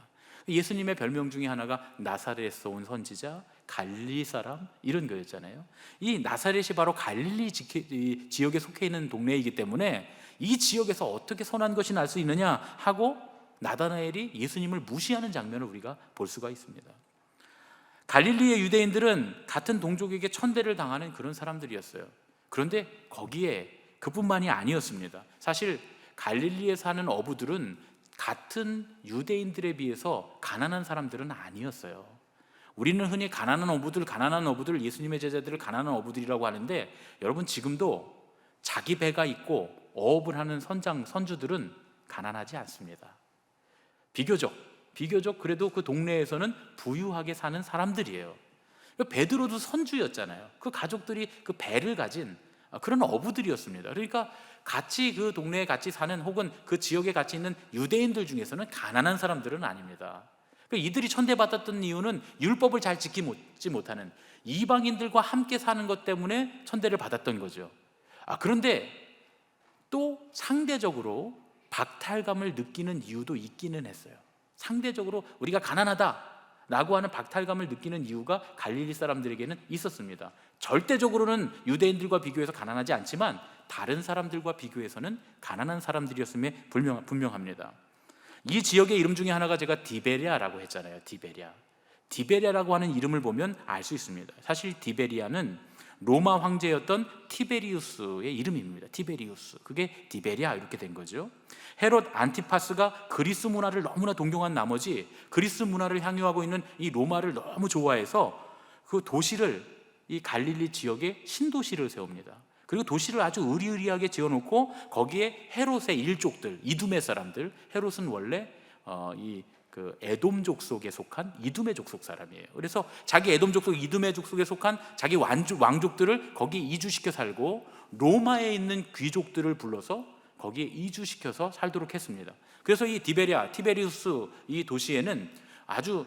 예수님의 별명 중에 하나가 나사렛에서 온 선지자, 갈릴리 사람 이런 거였잖아요. 이 나사렛이 바로 갈릴리 지역에 속해 있는 동네이기 때문에 이 지역에서 어떻게 선한 것이 날 수 있느냐 하고 나다나엘이 예수님을 무시하는 장면을 우리가 볼 수가 있습니다. 갈릴리의 유대인들은 같은 동족에게 천대를 당하는 그런 사람들이었어요. 그런데 거기에 그뿐만이 아니었습니다. 사실 갈릴리에 사는 어부들은 같은 유대인들에 비해서 가난한 사람들은 아니었어요. 우리는 흔히 가난한 어부들, 예수님의 제자들을 가난한 어부들이라고 하는데, 여러분 지금도 자기 배가 있고 어업을 하는 선주들은 가난하지 않습니다. 비교적 그래도 그 동네에서는 부유하게 사는 사람들이에요. 베드로도 선주였잖아요. 그 가족들이 그 배를 가진 그런 어부들이었습니다. 그러니까 같이 그 동네에 같이 사는 혹은 그 지역에 같이 있는 유대인들 중에서는 가난한 사람들은 아닙니다. 이들이 천대받았던 이유는 율법을 잘 지키지 못하는 이방인들과 함께 사는 것 때문에 천대를 받았던 거죠. 그런데 또 상대적으로 박탈감을 느끼는 이유도 있기는 했어요. 상대적으로 우리가 가난하다라고 하는 박탈감을 느끼는 이유가 갈릴리 사람들에게는 있었습니다. 절대적으로는 유대인들과 비교해서 가난하지 않지만 다른 사람들과 비교해서는 가난한 사람들이었음에 분명합니다. 이 지역의 이름 중에 하나가 제가 디베리아라고 했잖아요. 디베리아라고 하는 이름을 보면 알 수 있습니다. 사실 디베리아는 로마 황제였던 티베리우스의 이름입니다. 티베리우스. 그게 디베리아 이렇게 된 거죠. 헤롯 안티파스가 그리스 문화를 너무나 동경한 나머지 그리스 문화를 향유하고 있는 이 로마를 너무 좋아해서 그 도시를, 이 갈릴리 지역에 신도시를 세웁니다. 그리고 도시를 아주 으리으리하게 지어놓고 거기에 헤롯의 일족들, 이두메 사람들, 헤롯은 원래 그 에돔 족속에 속한 이두메 족속 사람이에요. 그래서 자기 에돔 족속, 이두메 족속에 속한 자기 왕족들을 거기 이주시켜 살고 로마에 있는 귀족들을 불러서 거기에 이주시켜서 살도록 했습니다. 그래서 이 티베리우스 이 도시에는 아주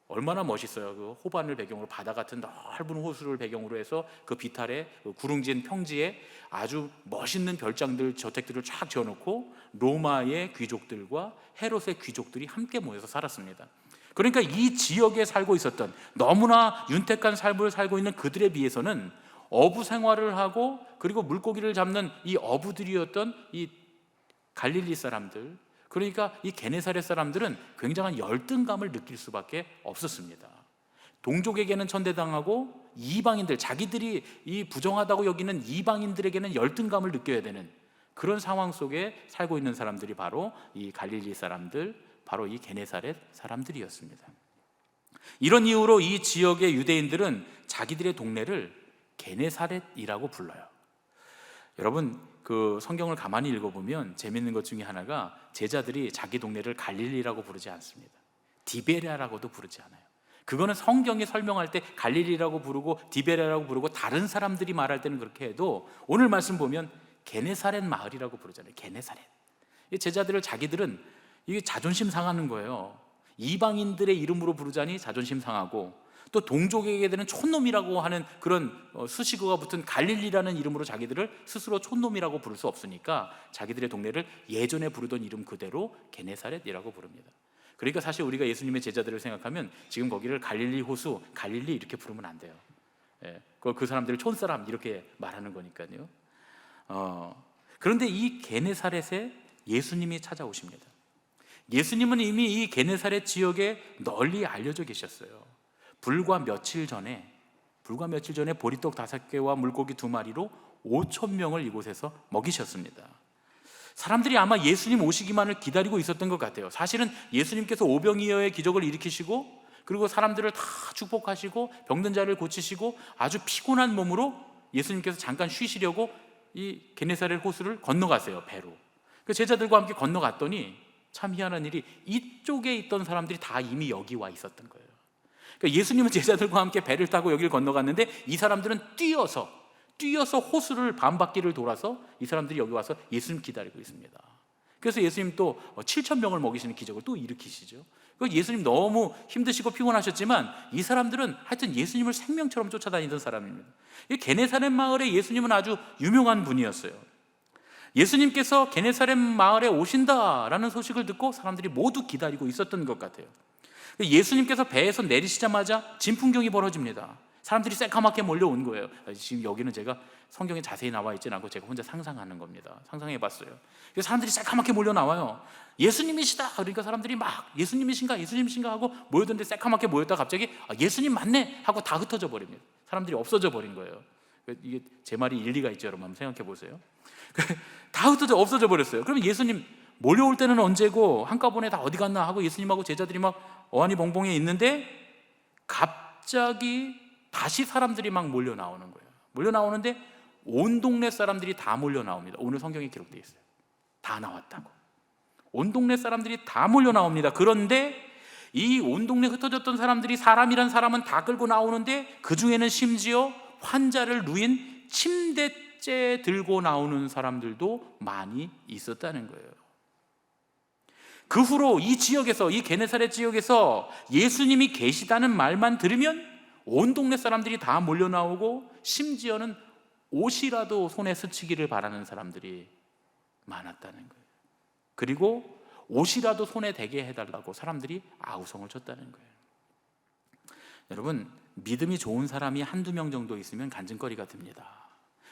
얼마나 멋있어요. 그 호반을 배경으로 바다 같은 넓은 호수를 배경으로 해서 그 비탈에 구릉진 평지에 아주 멋있는 별장들, 저택들을 쫙 지어놓고 로마의 귀족들과 헤롯의 귀족들이 함께 모여서 살았습니다. 그러니까 이 지역에 살고 있었던, 너무나 윤택한 삶을 살고 있는 그들에 비해서는 어부 생활을 하고 그리고 물고기를 잡는 이 어부들이었던 이 갈릴리 사람들, 그러니까 이 게네사렛 사람들은 굉장한 열등감을 느낄 수밖에 없었습니다. 동족에게는 천대당하고 이방인들, 자기들이 이 부정하다고 여기는 이방인들에게는 열등감을 느껴야 되는 그런 상황 속에 살고 있는 사람들이 바로 이 갈릴리 사람들, 바로 이 게네사렛 사람들이었습니다. 이런 이유로 이 지역의 유대인들은 자기들의 동네를 게네사렛이라고 불러요. 여러분, 그 성경을 가만히 읽어보면 재밌는 것 중에 하나가 제자들이 자기 동네를 갈릴리라고 부르지 않습니다. 디베리아라고도 부르지 않아요. 그거는 성경이 설명할 때 갈릴리라고 부르고 디베리아라고 부르고 다른 사람들이 말할 때는 그렇게 해도 오늘 말씀 보면 게네사렛 마을이라고 부르잖아요. 게네사렛. 제자들을 자기들은 이게 자존심 상하는 거예요. 이방인들의 이름으로 부르자니 자존심 상하고 또 동족에게는 촌놈이라고 하는 그런 수식어가 붙은 갈릴리라는 이름으로 자기들을 스스로 촌놈이라고 부를 수 없으니까 자기들의 동네를 예전에 부르던 이름 그대로 게네사렛이라고 부릅니다. 그러니까 사실 우리가 예수님의 제자들을 생각하면 지금 거기를 갈릴리 호수, 갈릴리 이렇게 부르면 안 돼요. 그 사람들을 촌사람 이렇게 말하는 거니까요. 그런데 이 게네사렛에 예수님이 찾아오십니다. 예수님은 이미 이 게네사렛 지역에 널리 알려져 계셨어요. 불과 며칠 전에 보리떡 5개와 물고기 2마리로 5,000명을 이곳에서 먹이셨습니다. 사람들이 아마 예수님 오시기만을 기다리고 있었던 것 같아요. 사실은 예수님께서 오병이어의 기적을 일으키시고 그리고 사람들을 다 축복하시고 병든 자를 고치시고 아주 피곤한 몸으로 예수님께서 잠깐 쉬시려고 이 게네사렛 호수를 건너가세요. 배로. 그 제자들과 함께 건너갔더니 참 희한한 일이 이쪽에 있던 사람들이 다 이미 여기 와 있었던 거예요. 그러니까 예수님은 제자들과 함께 배를 타고 여기를 건너갔는데 이 사람들은 뛰어서 호수를 반바퀴를 돌아서 이 사람들이 여기 와서 예수님 기다리고 있습니다. 그래서 예수님 또 7,000명을 먹이시는 기적을 또 일으키시죠. 예수님 너무 힘드시고 피곤하셨지만 이 사람들은 하여튼 예수님을 생명처럼 쫓아다니던 사람입니다. 이 게네사렛 마을에 예수님은 아주 유명한 분이었어요. 예수님께서 게네사렛 마을에 오신다라는 소식을 듣고 사람들이 모두 기다리고 있었던 것 같아요. 예수님께서 배에서 내리시자마자 진풍경이 벌어집니다. 사람들이 새까맣게 몰려온 거예요. 지금 여기는 제가 성경에 자세히 나와 있지는 않고 제가 혼자 상상하는 겁니다. 상상해 봤어요. 사람들이 새까맣게 몰려 나와요. 예수님이시다. 그러니까 사람들이 막 예수님이신가 예수님이신가 하고 모였는데 새까맣게 모였다 갑자기 예수님 맞네 하고 다 흩어져 버립니다. 사람들이 없어져 버린 거예요. 이게 제 말이 일리가 있죠, 여러분. 한번 생각해 보세요. 다 흩어져 없어져 버렸어요. 그러면 예수님 몰려올 때는 언제고 한꺼번에 다 어디 갔나 하고 예수님하고 제자들이 막 어안이벙벙해 있는데 갑자기 다시 사람들이 막 몰려 나오는 거예요. 몰려 나오는데 온 동네 사람들이 다 몰려 나옵니다. 오늘 성경에 기록되어 있어요. 다 나왔다고. 온 동네 사람들이 다 몰려 나옵니다. 그런데 이 온 동네 흩어졌던 사람들이 사람이란 사람은 다 끌고 나오는데 그 중에는 심지어 환자를 누인 침대째 들고 나오는 사람들도 많이 있었다는 거예요. 그 후로 이 지역에서, 이 게네사렛 지역에서 예수님이 계시다는 말만 들으면 온 동네 사람들이 다 몰려 나오고 심지어는 옷이라도 손에 스치기를 바라는 사람들이 많았다는 거예요. 그리고 옷이라도 손에 대게 해달라고 사람들이 아우성을 쳤다는 거예요. 여러분, 믿음이 좋은 사람이 한두 명 정도 있으면 간증거리가 됩니다.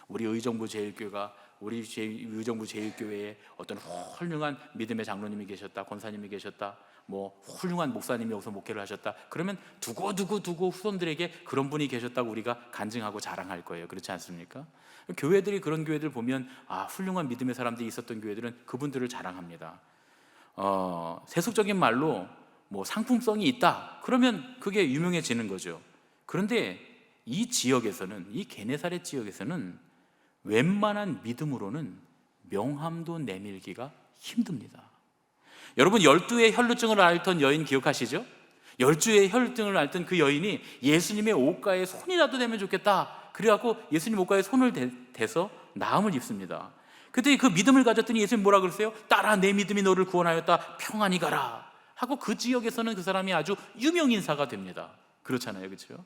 우리 의정부 제일교회가 우리 의정부 제일교회에 어떤 훌륭한 믿음의 장로님이 계셨다, 권사님이 계셨다, 뭐 훌륭한 목사님이 여기서 목회를 하셨다. 그러면 두고 후손들에게 그런 분이 계셨다고 우리가 간증하고 자랑할 거예요. 그렇지 않습니까? 교회들이 그런 교회들 보면 훌륭한 믿음의 사람들이 있었던 교회들은 그분들을 자랑합니다. 세속적인 말로 뭐 상품성이 있다. 그러면 그게 유명해지는 거죠. 그런데 이 지역에서는, 이 게네사렛 지역에서는 웬만한 믿음으로는 명함도 내밀기가 힘듭니다. 여러분, 12의 혈루증을 앓던 여인 기억하시죠? 12의 혈루증을 앓던 그 여인이 예수님의 옷가에 손이라도 대면 좋겠다. 그래갖고 예수님 옷가에 손을 대서 나음을 입습니다. 그때 그 믿음을 가졌더니 예수님 뭐라 그러세요? 딸아, 내 믿음이 너를 구원하였다. 평안히 가라. 하고 그 지역에서는 그 사람이 아주 유명 인사가 됩니다. 그렇잖아요, 그렇죠?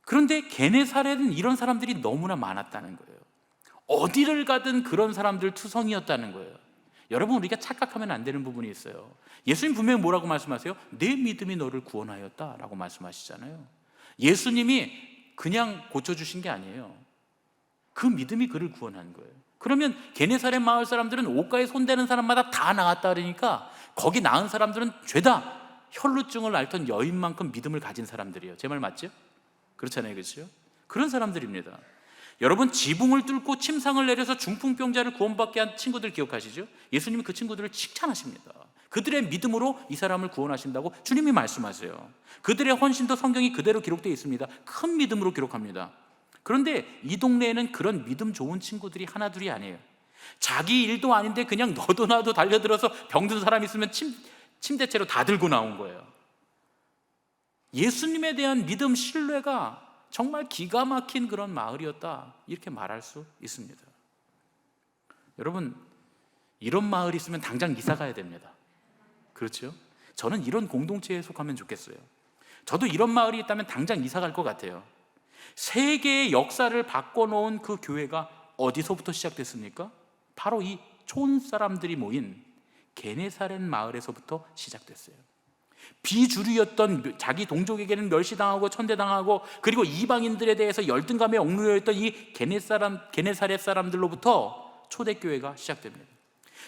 그런데 게네사렛은 이런 사람들이 너무나 많았다는 거예요. 어디를 가든 그런 사람들 투성이었다는 거예요. 여러분, 우리가 착각하면 안 되는 부분이 있어요. 예수님 분명히 뭐라고 말씀하세요? 내 믿음이 너를 구원하였다 라고 말씀하시잖아요. 예수님이 그냥 고쳐주신 게 아니에요. 그 믿음이 그를 구원한 거예요. 그러면 게네사렛 마을 사람들은 옷가에 손대는 사람마다 다 나았다 그러니까 거기 나은 사람들은 죄다 혈루증을 앓던 여인만큼 믿음을 가진 사람들이에요. 제 말 맞죠? 그렇잖아요, 그렇죠? 그런 사람들입니다. 여러분, 지붕을 뚫고 침상을 내려서 중풍병자를 구원받게 한 친구들 기억하시죠? 예수님이 그 친구들을 칭찬하십니다. 그들의 믿음으로 이 사람을 구원하신다고 주님이 말씀하세요. 그들의 헌신도 성경이 그대로 기록되어 있습니다. 큰 믿음으로 기록합니다. 그런데 이 동네에는 그런 믿음 좋은 친구들이 하나둘이 아니에요. 자기 일도 아닌데 그냥 너도 나도 달려들어서 병든 사람 있으면 침대째로 다 들고 나온 거예요. 예수님에 대한 믿음, 신뢰가 정말 기가 막힌 그런 마을이었다, 이렇게 말할 수 있습니다. 여러분, 이런 마을이 있으면 당장 이사 가야 됩니다. 그렇죠? 저는 이런 공동체에 속하면 좋겠어요. 저도 이런 마을이 있다면 당장 이사 갈 것 같아요. 세계의 역사를 바꿔놓은 그 교회가 어디서부터 시작됐습니까? 바로 이 촌 사람들이 모인 게네사렛 마을에서부터 시작됐어요. 비주류였던 자기 동족에게는 멸시당하고 천대당하고 그리고 이방인들에 대해서 열등감에 옥누여 있던 이 게네사렛 사람들로부터 초대교회가 시작됩니다.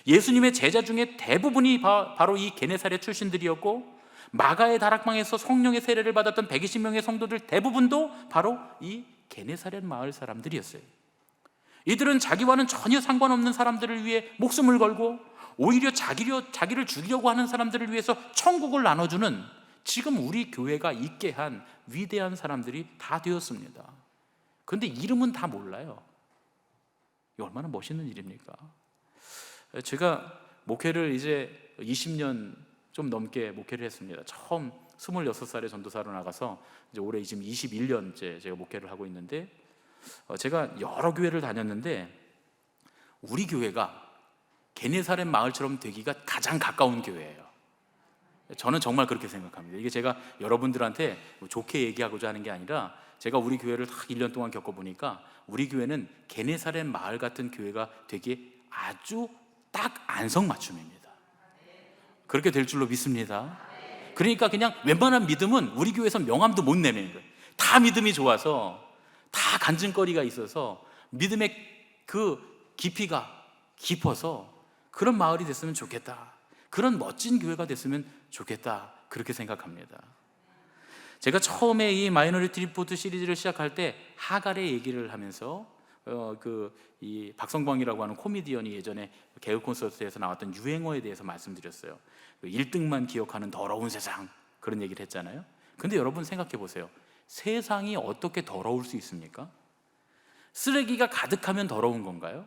예수님의 제자 중에 대부분이 바로 이 게네사렛 출신들이었고, 마가의 다락방에서 성령의 세례를 받았던 120명의 성도들 대부분도 바로 이 게네사렛 마을 사람들이었어요. 이들은 자기와는 전혀 상관없는 사람들을 위해 목숨을 걸고 오히려 자기를 죽이려고 하는 사람들을 위해서 천국을 나눠주는, 지금 우리 교회가 있게 한 위대한 사람들이 다 되었습니다. 그런데 이름은 다 몰라요. 이 얼마나 멋있는 일입니까? 제가 목회를 이제 20년 좀 넘게 목회를 했습니다. 처음 26살에 전도사로 나가서 이제 올해 지금 21년째 제가 목회를 하고 있는데, 제가 여러 교회를 다녔는데 우리 교회가 게네사렛 마을처럼 되기가 가장 가까운 교회예요. 저는 정말 그렇게 생각합니다. 이게 제가 여러분들한테 좋게 얘기하고자 하는 게 아니라 제가 우리 교회를 딱 1년 동안 겪어보니까 우리 교회는 게네사렛 마을 같은 교회가 되기에 아주 딱 안성맞춤입니다. 그렇게 될 줄로 믿습니다. 그러니까 그냥 웬만한 믿음은 우리 교회에서 명함도 못 내는 거예요. 다 믿음이 좋아서, 다 간증거리가 있어서, 믿음의 그 깊이가 깊어서 그런 마을이 됐으면 좋겠다, 그런 멋진 교회가 됐으면 좋겠다, 그렇게 생각합니다. 제가 처음에 이 마이너리티 리포트 시리즈를 시작할 때 하갈의 얘기를 하면서 이 박성광이라고 하는 코미디언이 예전에 개그 콘서트에서 나왔던 유행어에 대해서 말씀드렸어요. 1등만 기억하는 더러운 세상, 그런 얘기를 했잖아요. 근데 여러분 생각해 보세요. 세상이 어떻게 더러울 수 있습니까? 쓰레기가 가득하면 더러운 건가요?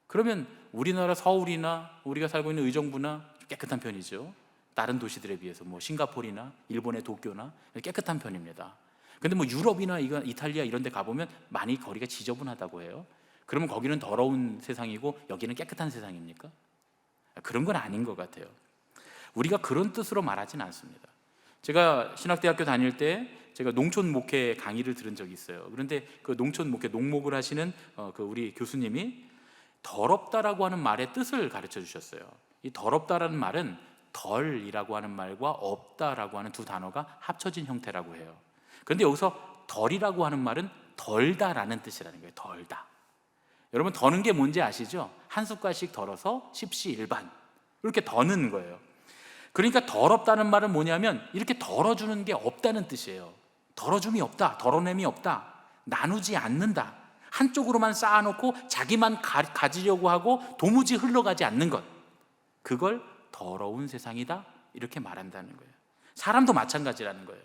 그러면 우리나라 서울이나 우리가 살고 있는 의정부나 깨끗한 편이죠. 다른 도시들에 비해서 뭐 싱가포르나 일본의 도쿄나 깨끗한 편입니다. 근데 뭐 유럽이나 이탈리아 이런 데 가보면 많이 거리가 지저분하다고 해요. 그러면 거기는 더러운 세상이고 여기는 깨끗한 세상입니까? 그런 건 아닌 것 같아요. 우리가 그런 뜻으로 말하진 않습니다. 제가 신학대학교 다닐 때 제가 농촌 목회 강의를 들은 적이 있어요. 그런데 그 농촌 목회 농목을 하시는 그 우리 교수님이 더럽다라고 하는 말의 뜻을 가르쳐 주셨어요. 이 더럽다라는 말은 덜이라고 하는 말과 없다라고 하는 두 단어가 합쳐진 형태라고 해요. 그런데 여기서 덜이라고 하는 말은 덜다라는 뜻이라는 거예요. 덜다. 여러분 더는 게 뭔지 아시죠? 한 숟갈씩 덜어서 십시일반 이렇게 더는 거예요. 그러니까 더럽다는 말은 뭐냐면 이렇게 덜어주는 게 없다는 뜻이에요. 덜어줌이 없다, 덜어냄이 없다, 나누지 않는다, 한쪽으로만 쌓아놓고 자기만 가지려고 하고 도무지 흘러가지 않는 것, 그걸 더러운 세상이다 이렇게 말한다는 거예요. 사람도 마찬가지라는 거예요.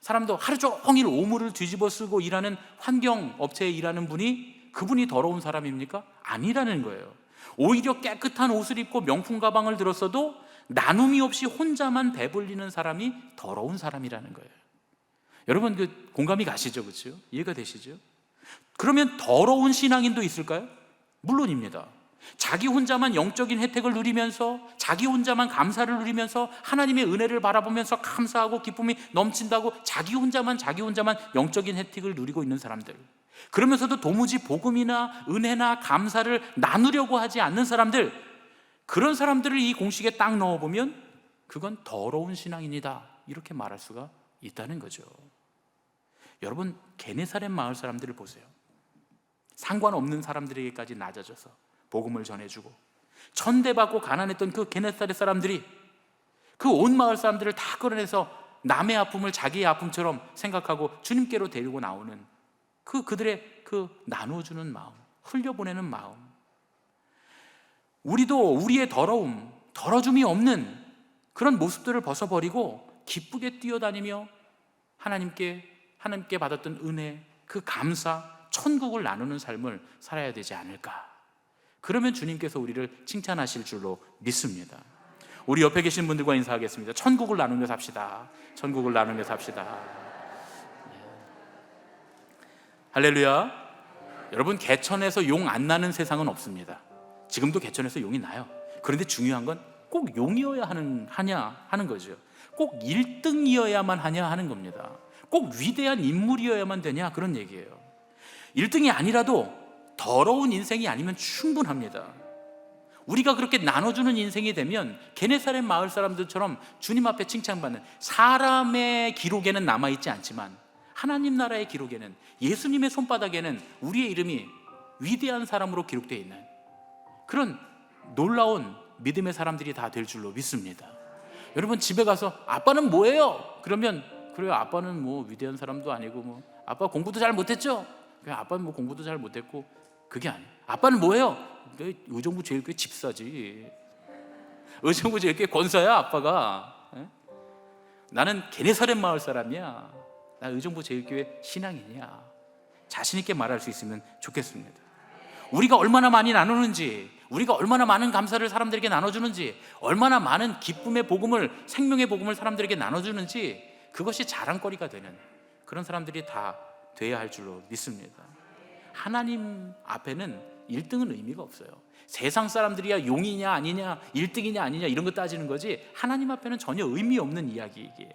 사람도 하루 종일 오물을 뒤집어 쓰고 일하는 환경업체에 일하는 분이, 그분이 더러운 사람입니까? 아니라는 거예요. 오히려 깨끗한 옷을 입고 명품 가방을 들었어도 나눔이 없이 혼자만 배불리는 사람이 더러운 사람이라는 거예요. 여러분 그 공감이 가시죠? 그렇죠? 이해가 되시죠? 그러면 더러운 신앙인도 있을까요? 물론입니다. 자기 혼자만 영적인 혜택을 누리면서, 자기 혼자만 감사를 누리면서, 하나님의 은혜를 바라보면서 감사하고 기쁨이 넘친다고 자기 혼자만 영적인 혜택을 누리고 있는 사람들, 그러면서도 도무지 복음이나 은혜나 감사를 나누려고 하지 않는 사람들, 그런 사람들을 이 공식에 딱 넣어보면 그건 더러운 신앙인이다 이렇게 말할 수가 있다는 거죠. 여러분 게네사렛 마을 사람들을 보세요. 상관없는 사람들에게까지 낮아져서 복음을 전해주고, 천대받고 가난했던 그 게네사렛 사람들이 그 온 마을 사람들을 다 끌어내서 남의 아픔을 자기의 아픔처럼 생각하고 주님께로 데리고 나오는 그들의 그 나눠주는 마음, 흘려보내는 마음, 우리도 우리의 더러움, 덜어줌이 없는 그런 모습들을 벗어버리고 기쁘게 뛰어다니며 하나님께 받았던 은혜, 그 감사, 천국을 나누는 삶을 살아야 되지 않을까. 그러면 주님께서 우리를 칭찬하실 줄로 믿습니다. 우리 옆에 계신 분들과 인사하겠습니다. 천국을 나누며 삽시다. 천국을 나누며 삽시다. 할렐루야. 여러분 개천에서 용 안 나는 세상은 없습니다. 지금도 개천에서 용이 나요. 그런데 중요한 건 꼭 용이어야 하냐 하는 거죠. 꼭 1등이어야만 하냐 하는 겁니다. 꼭 위대한 인물이어야만 되냐 그런 얘기예요. 1등이 아니라도 더러운 인생이 아니면 충분합니다. 우리가 그렇게 나눠주는 인생이 되면 게네사렛 마을 사람들처럼 주님 앞에 칭찬받는, 사람의 기록에는 남아있지 않지만 하나님 나라의 기록에는, 예수님의 손바닥에는 우리의 이름이 위대한 사람으로 기록되어 있는 그런 놀라운 믿음의 사람들이 다 될 줄로 믿습니다. 여러분 집에 가서 아빠는 뭐예요? 그러면 그래요, 아빠는 뭐 위대한 사람도 아니고 뭐 아빠 공부도 잘 못했죠? 그냥 아빠는 뭐 공부도 잘 못했고, 그게 아니에요. 아빠는 뭐예요? 의정부 제일교회 집사지. 의정부 제일교회 권사야 아빠가. 나는 게네사렛 마을 사람이야. 나 의정부 제일교회 신앙인이야. 자신 있게 말할 수 있으면 좋겠습니다. 우리가 얼마나 많이 나누는지, 우리가 얼마나 많은 감사를 사람들에게 나눠주는지, 얼마나 많은 기쁨의 복음을, 생명의 복음을 사람들에게 나눠주는지, 그것이 자랑거리가 되는 그런 사람들이 다 돼야 할 줄로 믿습니다. 하나님 앞에는 1등은 의미가 없어요. 세상 사람들이야 용이냐 아니냐, 1등이냐 아니냐 이런 거 따지는 거지, 하나님 앞에는 전혀 의미 없는 이야기. 이게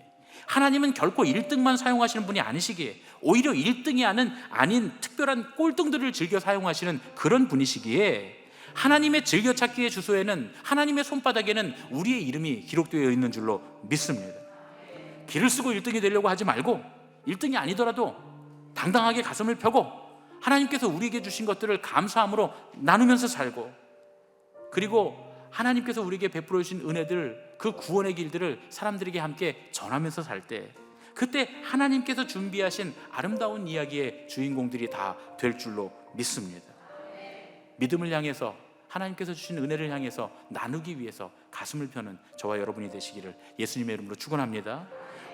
하나님은 결코 1등만 사용하시는 분이 아니시기에, 오히려 1등이 아닌 특별한 꼴등들을 즐겨 사용하시는 그런 분이시기에, 하나님의 즐겨찾기의 주소에는, 하나님의 손바닥에는 우리의 이름이 기록되어 있는 줄로 믿습니다. 기를 쓰고 1등이 되려고 하지 말고, 1등이 아니더라도 당당하게 가슴을 펴고 하나님께서 우리에게 주신 것들을 감사함으로 나누면서 살고, 그리고 하나님께서 우리에게 베풀어 주신 은혜들, 그 구원의 길들을 사람들에게 함께 전하면서 살 때, 그때 하나님께서 준비하신 아름다운 이야기의 주인공들이 다 될 줄로 믿습니다. 믿음을 향해서, 하나님께서 주신 은혜를 향해서 나누기 위해서 가슴을 펴는 저와 여러분이 되시기를 예수님의 이름으로 축원합니다.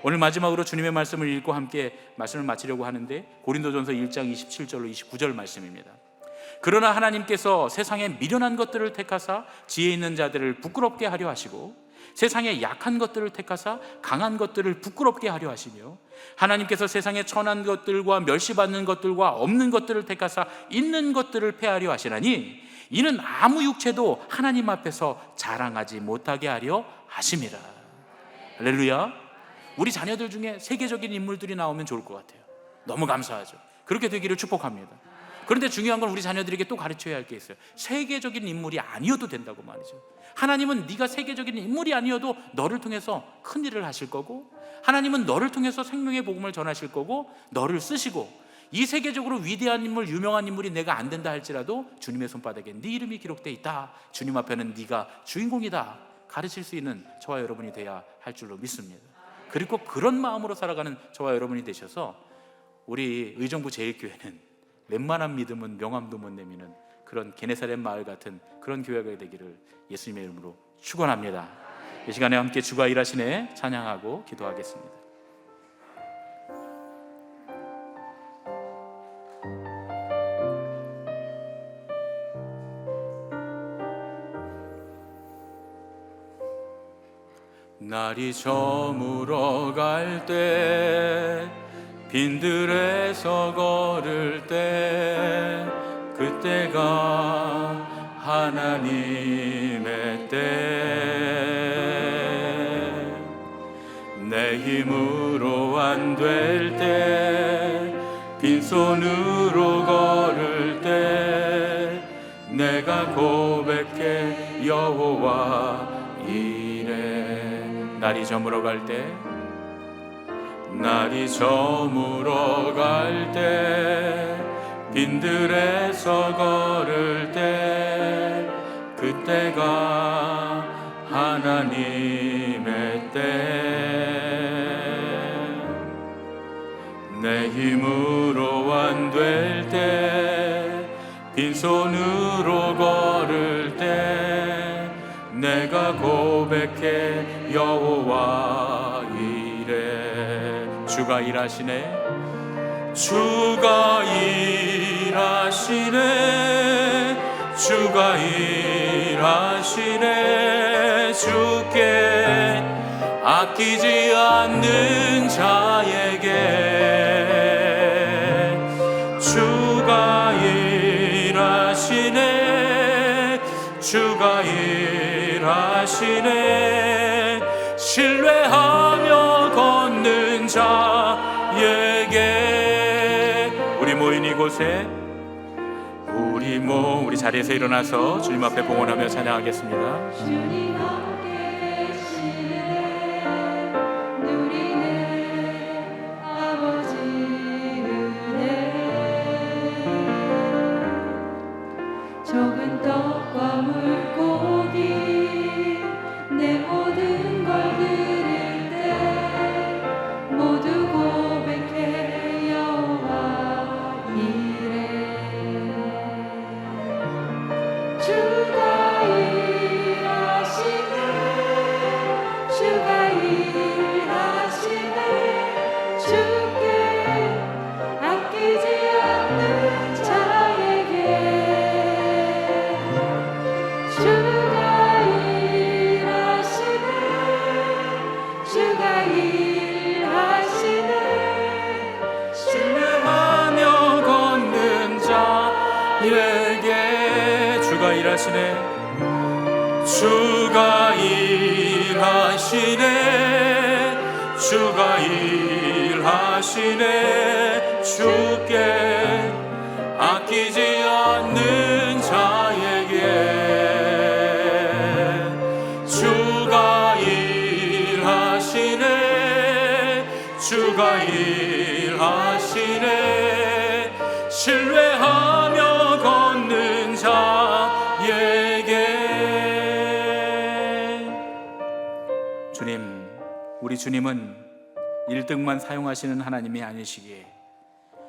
오늘 마지막으로 주님의 말씀을 읽고 함께 말씀을 마치려고 하는데, 고린도전서 1장 27절로 29절 말씀입니다. 그러나 하나님께서 세상에 미련한 것들을 택하사 지혜 있는 자들을 부끄럽게 하려 하시고, 세상에 약한 것들을 택하사 강한 것들을 부끄럽게 하려 하시며, 하나님께서 세상에 천한 것들과 멸시받는 것들과 없는 것들을 택하사 있는 것들을 폐하려 하시나니, 이는 아무 육체도 하나님 앞에서 자랑하지 못하게 하려 하심이라. 할렐루야. 우리 자녀들 중에 세계적인 인물들이 나오면 좋을 것 같아요. 너무 감사하죠. 그렇게 되기를 축복합니다. 그런데 중요한 건 우리 자녀들에게 또 가르쳐야 할 게 있어요. 세계적인 인물이 아니어도 된다고 말이죠. 하나님은 네가 세계적인 인물이 아니어도 너를 통해서 큰 일을 하실 거고, 하나님은 너를 통해서 생명의 복음을 전하실 거고, 너를 쓰시고, 이 세계적으로 위대한 인물, 유명한 인물이 내가 안 된다 할지라도 주님의 손바닥에 네 이름이 기록되어 있다, 주님 앞에는 네가 주인공이다, 가르칠 수 있는 저와 여러분이 돼야 할 줄로 믿습니다. 그리고 그런 마음으로 살아가는 저와 여러분이 되셔서 우리 의정부 제일교회는 웬만한 믿음은 명함도 못 내미는 그런 게네사렛 마을 같은 그런 교회가 되기를 예수님의 이름으로 축원합니다. 이 시간에 함께 주가 일하시네 찬양하고 기도하겠습니다. 날이 저물어 갈 때, 빈들에서 걸을 때, 그때가 하나님의 때. 내 힘으로 안 될 때, 빈손으로 걸을 때, 내가 고백해 여호와 이래. 날이 저물어 갈 때, 날이 저물어 갈 때, 빈들에서 걸을 때, 그때가 하나님의 때. 내 힘으로 안 될 때, 빈손으로 걸을 때, 내가 고백해 여호와 이래. 주가 일하시네, 주가 일하시네, 주가 일하시네. 주께 아끼지 않는 자에게 주가 일하시네, 주가 일하시네. 신뢰하며 걷는 자에게. 우리 모인 이곳에 우리 자리에서 일어나서 주님 앞에 봉헌하며 찬양하겠습니다. 주님 함께 계시네, 누리네 아버지 은혜. 적은 떡과 물고기 내 모든 걸 드릴 때, 모두 고백해 여호와 이래. 주가 일하시네, 주가 일하시네. 주께 아끼지 않는 자에게 주가 일하시네, 주가 일하시네. 신뢰하며 걷는 자에게 주가 일하시네, 주가 일하시네, 주가 일하시네. 주께 아끼지 않는 자에게 주가 일하시네. 주가 일하시네. 신뢰하며 걷는 자에게. 주님, 우리 주님은 1등만 사용하시는 하나님이 아니시기에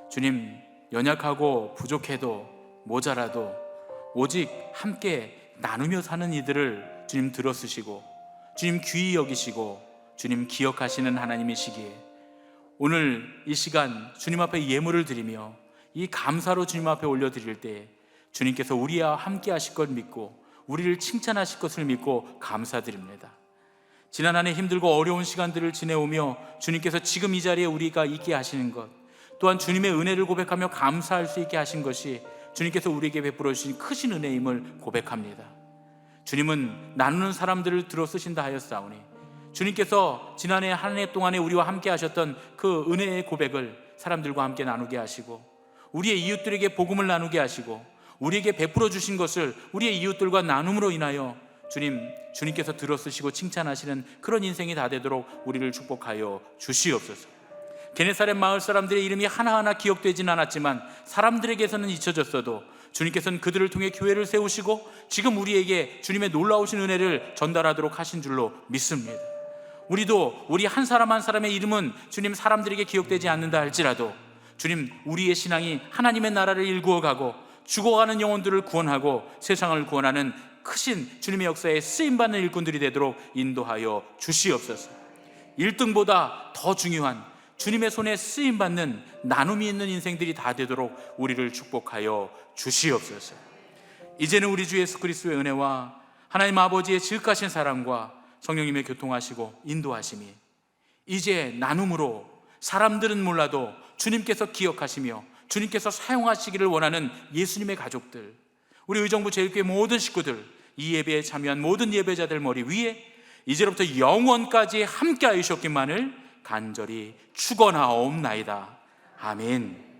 주님, 연약하고 부족해도 모자라도 오직 함께 나누며 사는 이들을 주님 들어쓰시고 주님 귀히 여기시고 주님 기억하시는 하나님이시기에 오늘 이 시간 주님 앞에 예물을 드리며 이 감사로 주님 앞에 올려드릴 때 주님께서 우리와 함께 하실 것 믿고 우리를 칭찬하실 것을 믿고 감사드립니다. 지난 한 해 힘들고 어려운 시간들을 지내오며 주님께서 지금 이 자리에 우리가 있게 하시는 것, 또한 주님의 은혜를 고백하며 감사할 수 있게 하신 것이 주님께서 우리에게 베풀어 주신 크신 은혜임을 고백합니다. 주님은 나누는 사람들을 들어 쓰신다 하였사오니 주님께서 지난해 한 해 동안에 우리와 함께 하셨던 그 은혜의 고백을 사람들과 함께 나누게 하시고 우리의 이웃들에게 복음을 나누게 하시고 우리에게 베풀어 주신 것을 우리의 이웃들과 나눔으로 인하여 주님께서 들어쓰시고 칭찬하시는 그런 인생이 다 되도록 우리를 축복하여 주시옵소서. 게네사렛 마을 사람들의 이름이 하나하나 기억되진 않았지만 사람들에게서는 잊혀졌어도 주님께서는 그들을 통해 교회를 세우시고 지금 우리에게 주님의 놀라우신 은혜를 전달하도록 하신 줄로 믿습니다. 우리도 우리 한 사람 한 사람의 이름은 주님 사람들에게 기억되지 않는다 할지라도 주님, 우리의 신앙이 하나님의 나라를 일구어가고 죽어가는 영혼들을 구원하고 세상을 구원하는 크신 주님의 역사에 쓰임받는 일꾼들이 되도록 인도하여 주시옵소서. 1등보다 더 중요한 주님의 손에 쓰임받는 나눔이 있는 인생들이 다 되도록 우리를 축복하여 주시옵소서. 이제는 우리 주 예수 그리스도의 은혜와 하나님 아버지의 지극하신 사랑과 성령님의 교통하시고 인도하심이 이제 나눔으로 사람들은 몰라도 주님께서 기억하시며 주님께서 사용하시기를 원하는 예수님의 가족들, 우리 의정부 제일교회 모든 식구들, 이 예배에 참여한 모든 예배자들 머리 위에 이제로부터 영원까지 함께 하셨기만을 간절히 축원하옵나이다. 아멘.